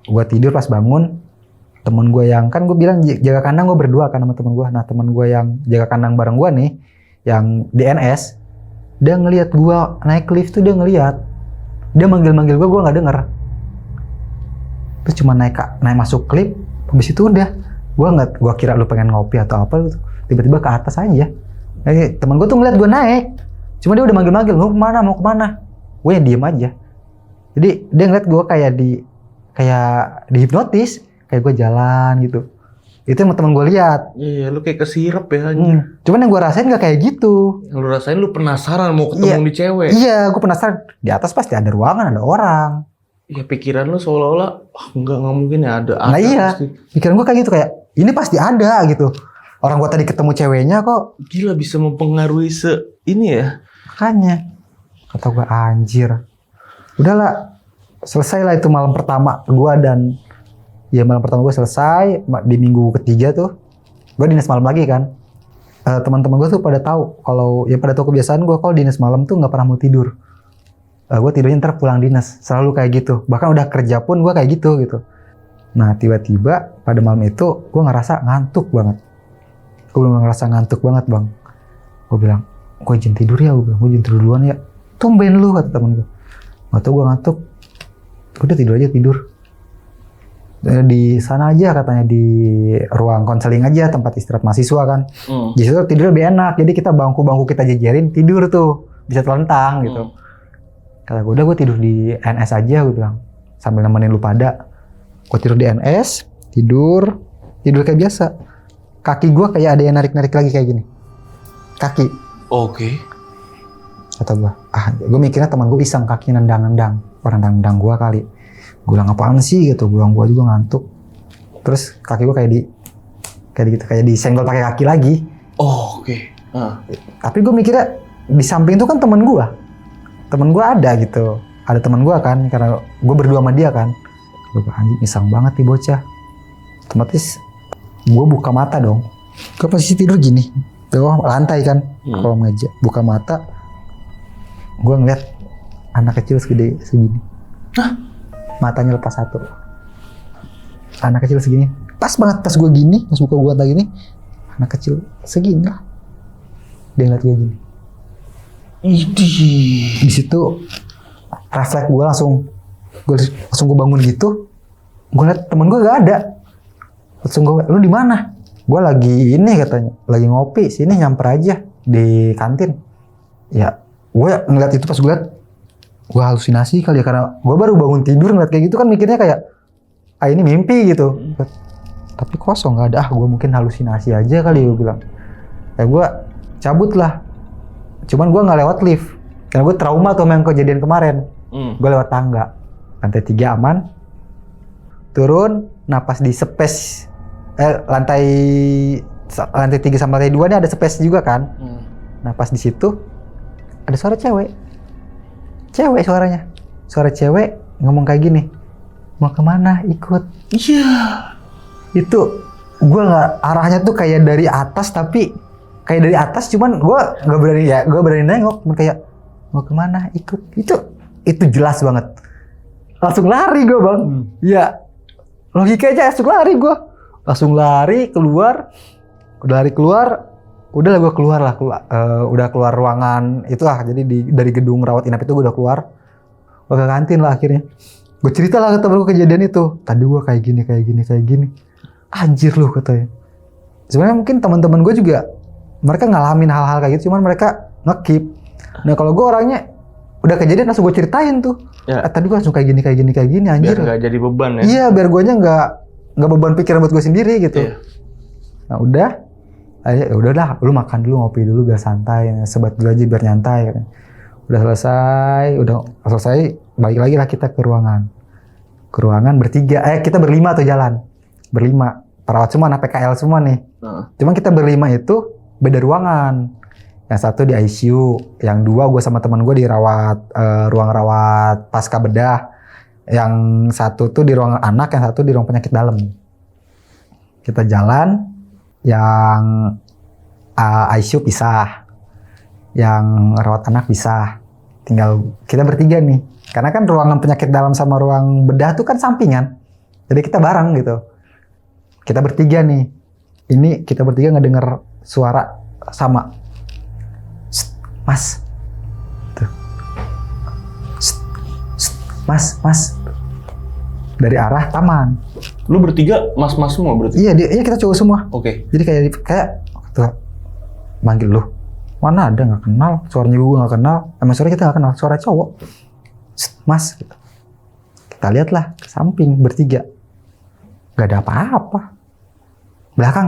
gue tidur, pas bangun temen gue yang kan gue bilang jaga kandang, gue berdua kan sama temen gue. Nah temen gue yang jaga kandang bareng gue nih, yang DNS, dia ngelihat gue naik lift tuh, dia manggil-manggil gue nggak denger. Terus cuma naik masuk lift, habis itu udah, gue kira lu pengen ngopi atau apa, tiba-tiba ke atas aja. Temen gue tuh ngeliat gue naik, cuma dia udah manggil-manggil, mau kemana? Gue diem aja. Jadi dia ngeliat gue kayak di hipnotis, kayak gue jalan gitu. Itu yang temen gue lihat. Iya, lu kayak kesirep ya. Cuman yang gue rasain gak kayak gitu. Yang lu rasain lu penasaran mau ketemu di cewek. Iya, gue penasaran. Di atas pasti ada ruangan, ada orang. Iya, pikiran lu seolah-olah nggak mungkin ya ada. Nah iya, pasti. Pikiran gue kayak gitu, kayak ini pasti ada gitu. Orang gue tadi ketemu ceweknya kok. Gila, bisa mempengaruhi ini ya. Makanya kata gue, anjir. Udahlah, selesai lah itu malam pertama gue. Dan ya malam pertama gue selesai. Di minggu ketiga tuh gue dinas malam lagi kan. teman-teman gue tuh pada tahu kalau ya pada tahu kebiasaan gue kalau dinas malam tuh nggak pernah mau tidur. Gue tidurnya ntar pulang dinas, selalu kayak gitu. Bahkan udah kerja pun gue kayak gitu. Nah tiba-tiba pada malam itu gue ngerasa ngantuk banget. Gue belum ngerasa ngantuk banget bang. Gue bilang, gue izin tidur ya, gue izin tidur duluan ya. Tumben lu, kata temen gue. Gak tau gue ngantuk, udah tidur aja tidur. Di sana aja katanya, di ruang konseling aja, tempat istirahat mahasiswa kan. Di situ tidur lebih enak, jadi kita bangku-bangku kita jejerin, tidur tuh, bisa telentang gitu. Kata gue, udah gue tidur di NS aja, gue bilang. Sambil nemenin lu pada. Gue tidur di NS, tidur kayak biasa. Kaki gue kayak ada yang narik-narik lagi kayak gini. Kaki. Oke. Kata gue, gue mikirnya teman gue iseng kaki nendang-nendang. Orang nendang gue kali. Gue bilang apaan sih gitu, gue juga ngantuk. Terus kaki gue kayak disenggol pakai kaki lagi. Oh, oke. Tapi gue mikirnya di samping itu kan teman gue ada gitu, ada teman gue kan, karena gue berdua sama dia kan. Gue bilang anjing iseng banget nih bocah. Otomatis gue buka mata dong. Gue posisi tidur gini, bawah lantai kan, kolong meja. Buka mata, gue ngeliat anak kecil segede segini. Hah? Matanya lepas satu. Anak kecil segini. Pas banget pas gue gini, pas buka gue mata gini, anak kecil segini lah. Dia ngeliat gue gini. Di situ refleks gue langsung gue bangun gitu. Gue liat temen gue gak ada. Langsung gue, lu di mana? Gue lagi ini katanya, lagi ngopi. Sini nyamper aja di kantin. Ya, gue ngeliat itu pas gue liat, gue halusinasi kali ya, karena gue baru bangun tidur ngeliat kayak gitu kan, mikirnya kayak ini mimpi gitu. Tapi kosong, gak ada. Gue mungkin halusinasi aja kali, gue bilang. Gue cabut lah. Cuman gue nggak lewat lift, karena gue trauma tuh sama yang kejadian kemarin. Gue lewat tangga, lantai 3 aman. Turun, napas di space, lantai 3 sama lantai 2 ini ada space juga kan. Napas di situ, ada suara cewek suaranya. Suara cewek ngomong kayak gini, mau kemana? Ikut. Iya. Itu gue nggak, arahnya tuh kayak dari atas, tapi kayak dari atas, cuman gue berani nengok, kayak mau kemana? Ikut. Itu jelas banget. Langsung lari gue bang. Iya. Logikanya langsung lari keluar. Udah lari keluar. Udahlah gue keluar lah. Udah keluar ruangan itu lah. Jadi dari gedung rawat inap itu gue udah keluar. Gue ke kantin lah akhirnya. Gue cerita lah ke temen gue kejadian itu. Tadi gue kayak gini. Anjir lu katanya. Sebenarnya mungkin teman-teman gue juga, mereka ngalamin hal-hal kayak gitu, cuman mereka nge-keep. Nah kalau gue orangnya udah kejadian langsung gue ceritain tuh. Ya. Tadi gue langsung kayak gini anjir. Biar gak jadi beban ya. Iya, biar guanya nggak beban pikiran buat gue sendiri gitu. Iya. Nah udah, ya udah dah, lu makan dulu, ngopi dulu biar santai, sebat dulu aja biar nyantai. Udah selesai, balik lagi lah kita ke ruangan. Ke ruangan bertiga, kita berlima tuh jalan. Berlima, perawat semua, anak PKL semua nih. Cuman kita berlima itu beda ruangan. Yang satu di ICU, yang 2 gue sama teman gue dirawat ruang rawat pasca bedah. Yang satu tuh di ruang anak, yang satu di ruang penyakit dalam. Kita jalan, yang ICU pisah, yang rawat anak pisah. Tinggal kita bertiga nih. Karena kan ruangan penyakit dalam sama ruang bedah tuh kan sampingan. Jadi kita bareng gitu. Kita bertiga nih. Ini kita bertiga ngedenger suara sama. Mas, tuh. Mas, dari arah taman. Lu bertiga mas-mas semua berarti? Iya, kita cowok semua. Oke. Jadi kayak tuh, manggil lu. Mana ada, nggak kenal. Suaranya gue nggak kenal. Emang suara kita nggak kenal. Suara cowok. Mas, kita lihatlah ke samping bertiga. Gak ada apa-apa. Belakang.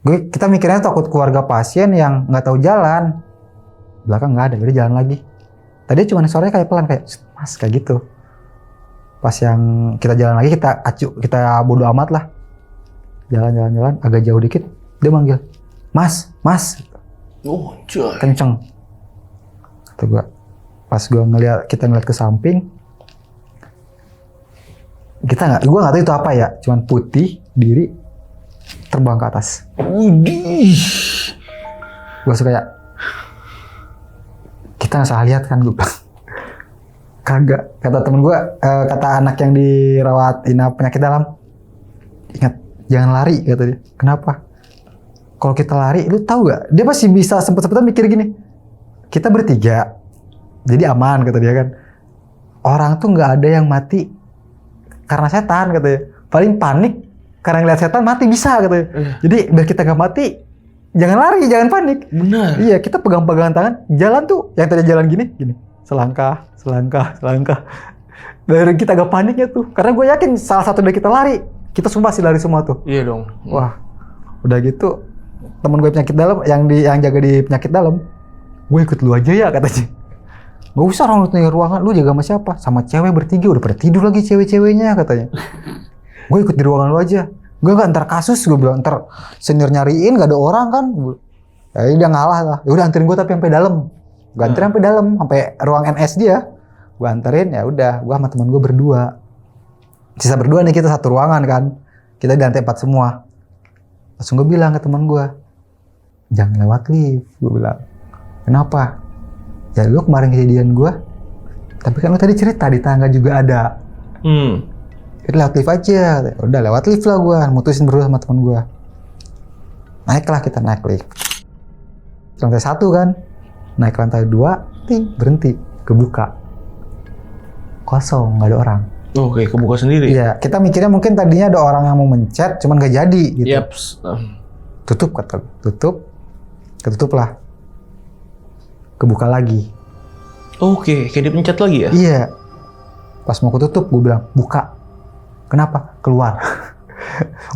Kita mikirnya takut keluarga pasien yang nggak tahu jalan. Belakang nggak ada, jadi jalan lagi. Tadi cuma suaranya kayak pelan, kayak mas, kayak gitu. Pas yang kita jalan lagi, kita bodo amat lah. Jalan, agak jauh dikit, dia manggil, mas. Oh, coy. Kenceng. Kata gua. Pas kita ngeliat ke samping, gua nggak tahu itu apa ya, cuman putih, diri, terbang ke atas. Udih. Gue suka kayak, kita nggak salah lihat kan, gue bilang. Kagak, kata temen gue, kata anak yang dirawat inap penyakit dalam, ingat jangan lari, kata dia. Kenapa? Kalau kita lari, lu tahu gak? Dia masih bisa sempet-sempetan mikir gini, kita bertiga, jadi aman, kata dia kan. Orang tuh nggak ada yang mati karena setan, katanya. Paling panik karena ngeliat setan mati bisa, katanya. Jadi biar kita nggak mati, jangan lari, jangan panik. Benar. Iya, kita pegang-pegangan tangan, jalan tuh, yang tadi jalan gini, selangkah. Dari kita gak paniknya tuh, karena gue yakin salah satu dari kita lari, kita semua pasti lari semua tuh. Iya dong. Wah, udah gitu, temen gue penyakit dalam, yang jaga di penyakit dalam, gue ikut lu aja ya, katanya. Gak usah orang lu ruangan, lu jaga sama siapa? Sama cewek bertiga, udah pada tidur lagi cewek-ceweknya, katanya. Gue ikut di ruangan lu aja. Gue gak ntar kasus, gue bilang, ntar senior nyariin gak ada orang kan. Ya dia ngalah lah, ya udah anterin gue tapi sampai dalam. Gue anterin sampai dalam, sampai ruang NS dia. Gue anterin, ya udah, gue sama temen gue berdua. Sisa berdua nih, kita satu ruangan kan. Kita di lantai 4 semua. Langsung gue bilang ke temen gue, jangan lewat lift, gue bilang. Kenapa? Ya lu kemarin kejadian gue, tapi kan lu tadi cerita di tangga juga ada. Kita lewat lift aja. Udah lewat lift lah gue, mutusin berdua sama temen gue. Naiklah kita, naik lift. Lantai 1 kan, naik lantai 2, ting, berhenti, kebuka. Kosong, nggak ada orang. Oke, kebuka sendiri. Iya, kita mikirnya mungkin tadinya ada orang yang mau mencet, cuman nggak jadi gitu. Yaps. Tutup, kata ketutup lah. Kebuka lagi. Oke, kayak dipencet lagi ya? Iya. Pas mau ketutup, gue bilang, buka. Kenapa? Keluar.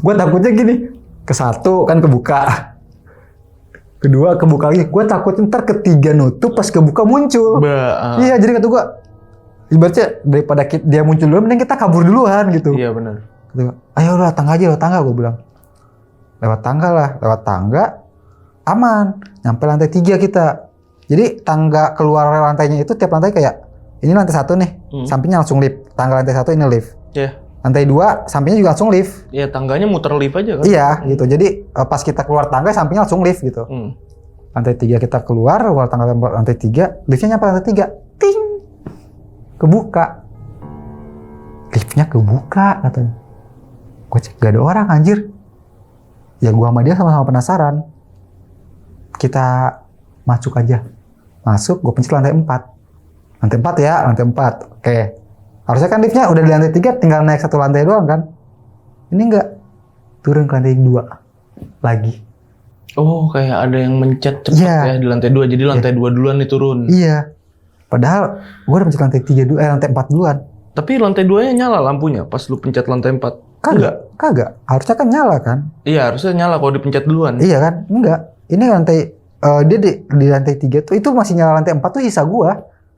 Gue takutnya gini, ke satu kan kebuka. Kedua kebuka lagi. Gue takutnya ntar ketiga nutup, pas kebuka muncul. Iya, jadi kata gue, ibaratnya daripada dia muncul dulu, mending kita kabur duluan gitu. Iya benar. Ayo lewat tangga aja, lewat tangga, gue bilang. Lewat tangga, aman. Nyampe lantai 3 kita. Jadi tangga keluar lantainya itu tiap lantai kayak, ini lantai 1 nih, sampingnya langsung lift. Tangga lantai 1 ini lift. Iya. Lantai 2, sampingnya juga langsung lift. Iya, tangganya muter lift aja kan? Iya, gitu. Jadi pas kita keluar tangga, sampingnya langsung lift gitu. Lantai 3 kita keluar tangga lantai 3, liftnya nyampe lantai 3. Ting! Kebuka. Liftnya kebuka, katanya. Gue cek, gak ada orang anjir. Ya gua sama dia sama-sama penasaran. Kita masuk aja. Masuk, gue pencet lantai 4. Lantai 4 ya, lantai 4. Oke. Harusnya kan liftnya udah di lantai 3, tinggal naik satu lantai doang kan. Ini enggak. Turun ke lantai 2. Lagi. Oh, kayak ada yang mencet cepet ya di lantai 2. Jadi lantai 2 duluan nih turun. Iya. Padahal gue udah pencet lantai 3 dulu, lantai 4 duluan. Tapi lantai 2-nya nyala lampunya pas lu pencet lantai 4. Kagak. Harusnya kan nyala kan? Iya, harusnya nyala kalau dipencet duluan. Iya kan? Enggak. Ini lantai dia di lantai 3 tuh itu masih nyala, lantai 4 tuh sisa gua.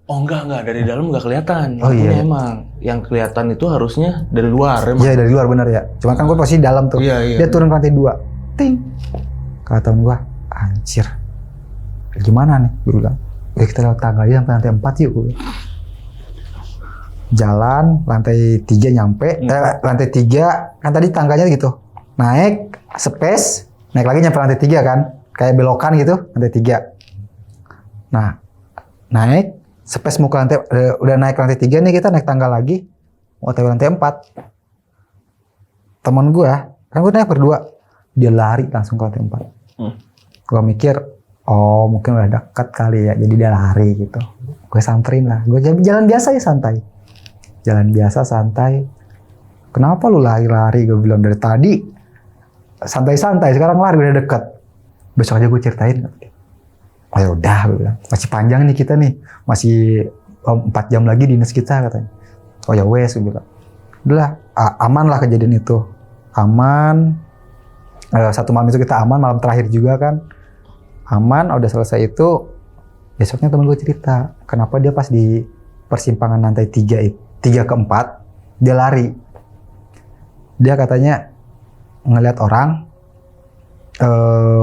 Oh enggak, dari dalam enggak kelihatan. Oh iya. Emang yang kelihatan itu harusnya dari luar emang. Iya, dari luar benar ya. Cuma kan gua pasti di dalam tuh. Iya. Dia turun ke lantai 2. Ting. Kata temen gua, anjir. Gimana nih? Gua bilang, kita lewat tangga aja sampai lantai 4 yuk. Jalan, lantai 3 nyampe. Lantai 3, kan tadi tangganya gitu. Naik, space, naik lagi nyampe lantai 3 kan. Kayak belokan gitu, lantai 3. Nah, naik, space mau ke lantai, udah naik lantai 3 nih, kita naik tangga lagi. Mau ke lantai 4. Temen gua, kan gua naik berdua. Dia lari langsung ke lantai 4. Gua mikir, oh mungkin udah dekat kali ya, jadi dia lari gitu. Gue samperin lah, gue jalan biasa ya santai. Jalan biasa santai. Kenapa lu lari-lari? Gue bilang dari tadi santai-santai, sekarang lari udah deket. Besok aja gue ceritain. Oh ya udah, gue bilang. Masih panjang nih kita nih, masih 4 jam lagi dinas kita katanya. Oh ya wes, gue bilang. Udah, aman lah kejadian itu. Aman. Satu malam itu kita aman, malam terakhir juga kan. Aman, udah selesai itu. Besoknya temen gue cerita, kenapa dia pas di persimpangan lantai 3 ke 4, dia lari. Dia katanya ngelihat orang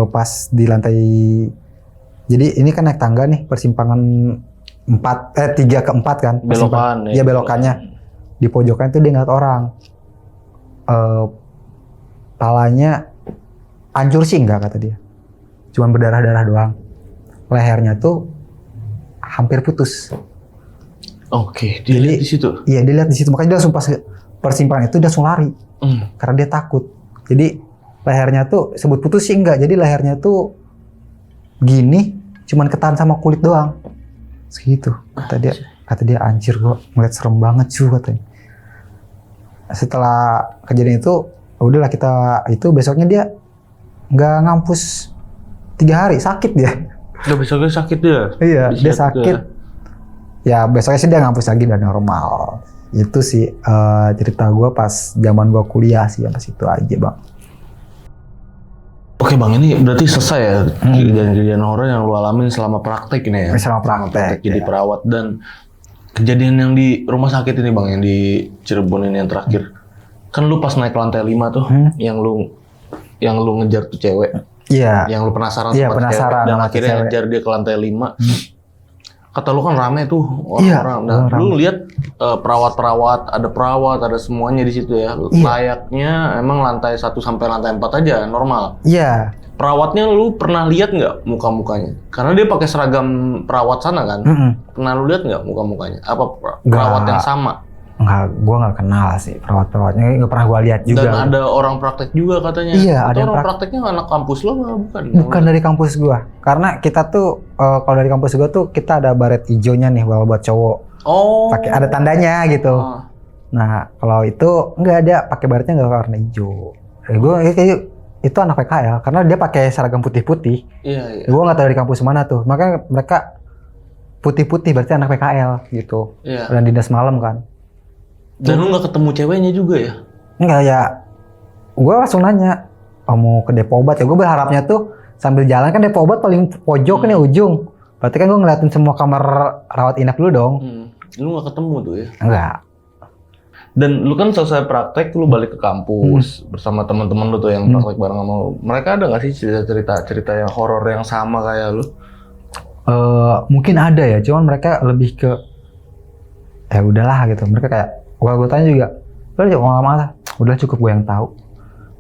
pas di lantai, jadi ini kan naik tangga nih, persimpangan 3 ke 4 kan. Belokan. Iya, belokannya. Di pojokan itu dia ngeliat orang. Palanya hancur sih enggak, kata dia. Cuman berdarah-darah doang. lehernya tuh hampir putus. Oke, dia lihat di situ. Iya, dia lihat di situ. Makanya dia langsung pas persimpangan itu dia langsung lari. Karena dia takut. Jadi lehernya tuh sebut putus sih enggak. Jadi lehernya tuh gini, cuman ketahan sama kulit doang. Segitu. Kata dia anjir, gua ngeliat serem banget cuy katanya. Setelah kejadian itu, udahlah kita itu besoknya dia nggak ngampus 3 hari, sakit dia. Udah besoknya sakit dia? Iya, dia sakit. Ya besoknya sih dia ngampus lagi dan normal. Itu sih cerita gue pas zaman gue kuliah sih, sampai situ aja bang. Oke bang, ini berarti selesai ya kejadian horor yang lu alamin selama praktek ini ya? Selama praktek jadi perawat. Dan kejadian yang di rumah sakit ini bang, yang di Cirebon ini yang terakhir. Kan lu pas naik ke lantai 5 tuh, yang lu ngejar tuh cewek. Iya. Yang lu penasaran sama cewek, dan akhirnya cewek. ngejar dia ke lantai 5. Kata lu kan rame tuh orang-orang. Nah, lu lihat perawat-perawat, ada semuanya di situ ya. Layaknya emang lantai 1 sampai lantai 4 aja normal. Iya. Perawatnya lu pernah lihat nggak muka-mukanya? Karena dia pakai seragam perawat sana kan. Pernah lu lihat nggak muka-mukanya? Apa perawat yang sama? Enggak, gue nggak kenal sih perawat-perawatnya, nggak pernah gue lihat juga. Dan ada orang praktek juga katanya. Iya, ada orang prakteknya anak kampus lo nggak? Bukan dari kampus gue. Karena kita tuh kalau dari kampus gue tuh kita ada baret hijaunya nih kalau buat cowok. Oh. Pakai ada tandanya gitu. Nah kalau itu nggak ada, pakai baretnya nggak warna hijau. Gue itu anak PKL karena dia pakai seragam putih-putih. Iya. Gue nggak tahu dari kampus mana tuh. Makanya mereka putih-putih berarti anak PKL gitu. Iya. Dan dinas malam kan. Dan lu nggak ketemu ceweknya juga ya? Enggak ya, gue langsung nanya, mau ke Depo Obat ya. Gue berharapnya tuh sambil jalan kan Depo Obat paling pojok nih ujung. Berarti kan gue ngeliatin semua kamar rawat inap dulu dong. Lu nggak ketemu tuh ya? Enggak. Dan lu kan selesai praktek, lu balik ke kampus bersama teman-teman lu tuh yang praktek bareng sama lu. Mereka ada nggak sih cerita yang horor yang sama kayak lu? Mungkin ada ya, cuman mereka lebih ke ya udahlah gitu. Mereka kayak gue tanya juga, udah cukup gue yang tahu.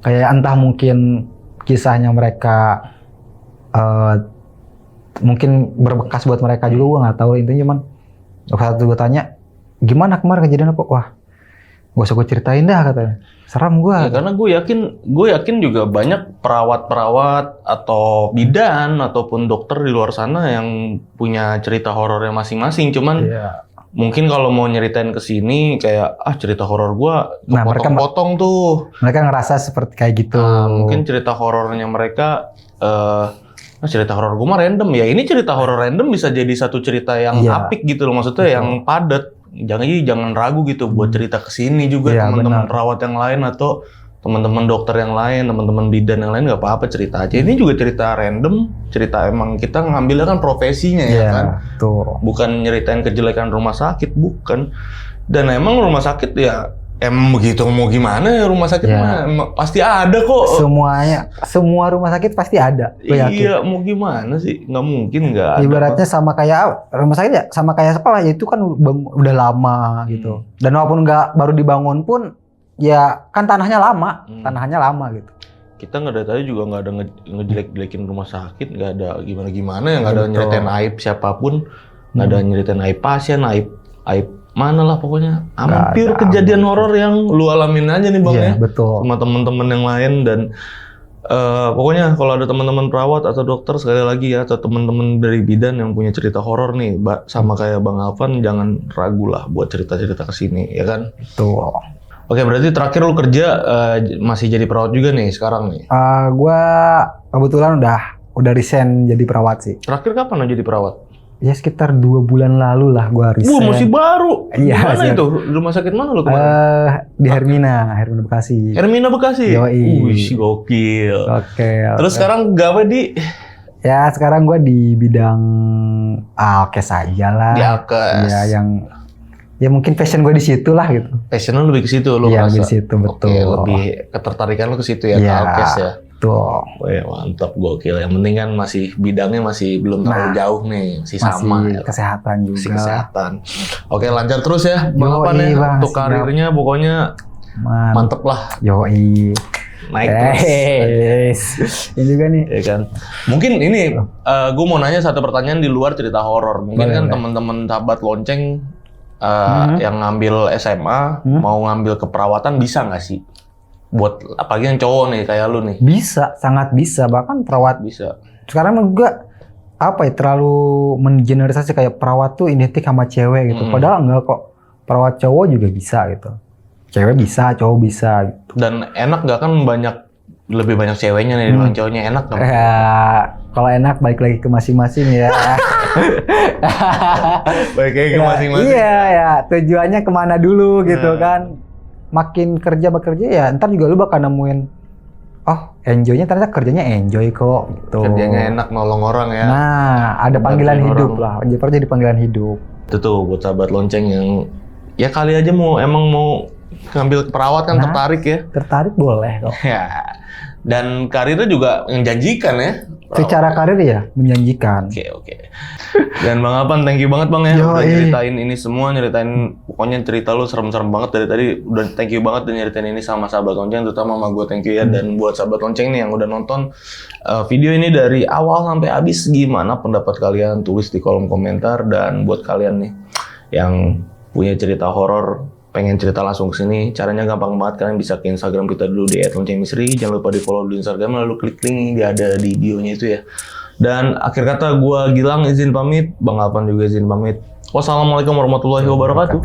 Kayak entah mungkin kisahnya mereka mungkin berbekas buat mereka juga, gue nggak tahu intinya. Cuman waktu gue tanya gimana kemarin kejadian apa, wah gak usah gue ceritain dah katanya, seram gue. Ya, karena gue yakin juga banyak perawat-perawat atau bidan ataupun dokter di luar sana yang punya cerita horornya masing-masing. Cuman mungkin kalau mau nyeritain ke sini kayak cerita horor gua potong-potong tuh. Mereka ngerasa seperti kayak gitu. Mungkin cerita horornya mereka cerita horor gua mah random ya. Ini cerita horor random bisa jadi satu cerita yang apik gitu loh, maksudnya yang padat. Jangan ragu gitu buat cerita ke sini juga teman-teman perawat yang lain atau teman-teman dokter yang lain, teman-teman bidan yang lain, nggak apa-apa cerita aja. Ini juga cerita random, cerita emang kita ngambilnya kan profesinya ya kan. Tuh. Bukan nyeritain kejelekan rumah sakit, bukan. Dan emang rumah sakit ya emang begitu, mau gimana ya rumah sakit mah pasti ada kok. Semua rumah sakit pasti ada. Iya, mau gimana sih? Nggak mungkin nggak ada. Ibaratnya sama kayak rumah sakit ya, sama kayak sekolah ya, itu kan udah lama gitu. Dan walaupun nggak baru dibangun pun ya kan tanahnya lama gitu. Kita nggak dari tadi juga nggak ada ngejelek-jelekin rumah sakit, nggak ada gimana-gimana ya, nggak ada nyeritain aib siapapun, nggak ada nyeritain aib pasien, aib mana lah pokoknya. Hampir kejadian horor yang lu alamin aja nih bang ya, betul. Sama temen-temen yang lain. Dan pokoknya kalau ada teman-teman perawat atau dokter sekali lagi ya, atau teman-teman dari bidan yang punya cerita horor nih, sama kayak Bang Alvan, jangan ragu lah buat cerita-cerita kesini ya kan. Betul. Oke, berarti terakhir lu kerja masih jadi perawat juga nih sekarang nih? Gua kebetulan udah resign jadi perawat sih. Terakhir kapan lo jadi perawat? Ya sekitar 2 bulan lalu lah gua resign. Masih baru? Iya. Mana itu? Rumah sakit mana lu kemarin? Di Hermina Bekasi. Hermina Bekasi? Yoi. Wih, gokil. Oke. Terus sekarang gawe di? Ya sekarang gua di bidang alkes aja lah. Di alkes? Ya ya mungkin passion gue di situ lah gitu. Passion lu lebih ke situ lu? Iya, lebih ke situ, betul. Oke, lebih ketertarikan lu ke situ ya, ke alkes ya? Betul. Wih, mantap, gokil. Yang penting kan bidangnya masih belum terlalu jauh nih, masih sama ya. Kesehatan juga. Masih kesehatan. Oke, lancar terus ya Bang Alvan ya. Untuk karirnya pokoknya mantep lah. Yoi. naik terus. Ini juga nih. Ya kan. Mungkin ini gue mau nanya satu pertanyaan di luar cerita horor. Mungkin Boleh, kan boleh. teman-teman sahabat lonceng yang ngambil SMA mau ngambil keperawatan bisa nggak sih? Buat apalagi yang cowok nih kayak lu nih. Bisa, sangat bisa. Bahkan perawat Bisa. sekarang juga apa ya, terlalu mengeneralisasi kayak perawat tuh identik sama cewek gitu. Padahal enggak kok. Perawat cowok juga bisa gitu. Cewek bisa, cowok bisa gitu. Dan enak nggak kan lebih banyak ceweknya nih dibanding cowoknya, enak kan? Kalau enak balik lagi ke masing-masing ya. Baik kayak ke masing-masing. Iya ya, tujuannya kemana dulu gitu kan. Makin bekerja ya, ntar juga lu bakal nemuin, oh enjoynya ternyata kerjanya enjoy kok gitu. Kerjanya enak nolong orang ya. Nah, ada panggilan Bantuin hidup orang. lah. Jadi panggilan hidup. Itu tuh buat sahabat lonceng yang ya kali aja mau ngambil perawat kan tertarik ya. Tertarik boleh kok. Ya. Dan karirnya juga menjanjikan ya. Secara karir ya menjanjikan. Oke. Dan Bang Apan, thank you banget Bang ya. Yoi. Udah nyeritain ini semua, pokoknya cerita lu serem-serem banget dari tadi. Udah thank you banget udah nyeritain ini sama sahabat lonceng, terutama sama gue thank you ya. Dan buat sahabat lonceng nih yang udah nonton video ini dari awal sampai habis, gimana pendapat kalian? Tulis di kolom komentar. Dan buat kalian nih yang punya cerita horor, pengen cerita langsung ke sini, caranya gampang banget. Kalian bisa ke Instagram kita dulu di @loncengmisteri. Jangan lupa di follow di Instagram, lalu klik link yang ada di bio-nya itu ya. Dan akhir kata gue Gilang izin pamit, Bang Alpan juga izin pamit. Wassalamualaikum warahmatullahi wabarakatuh.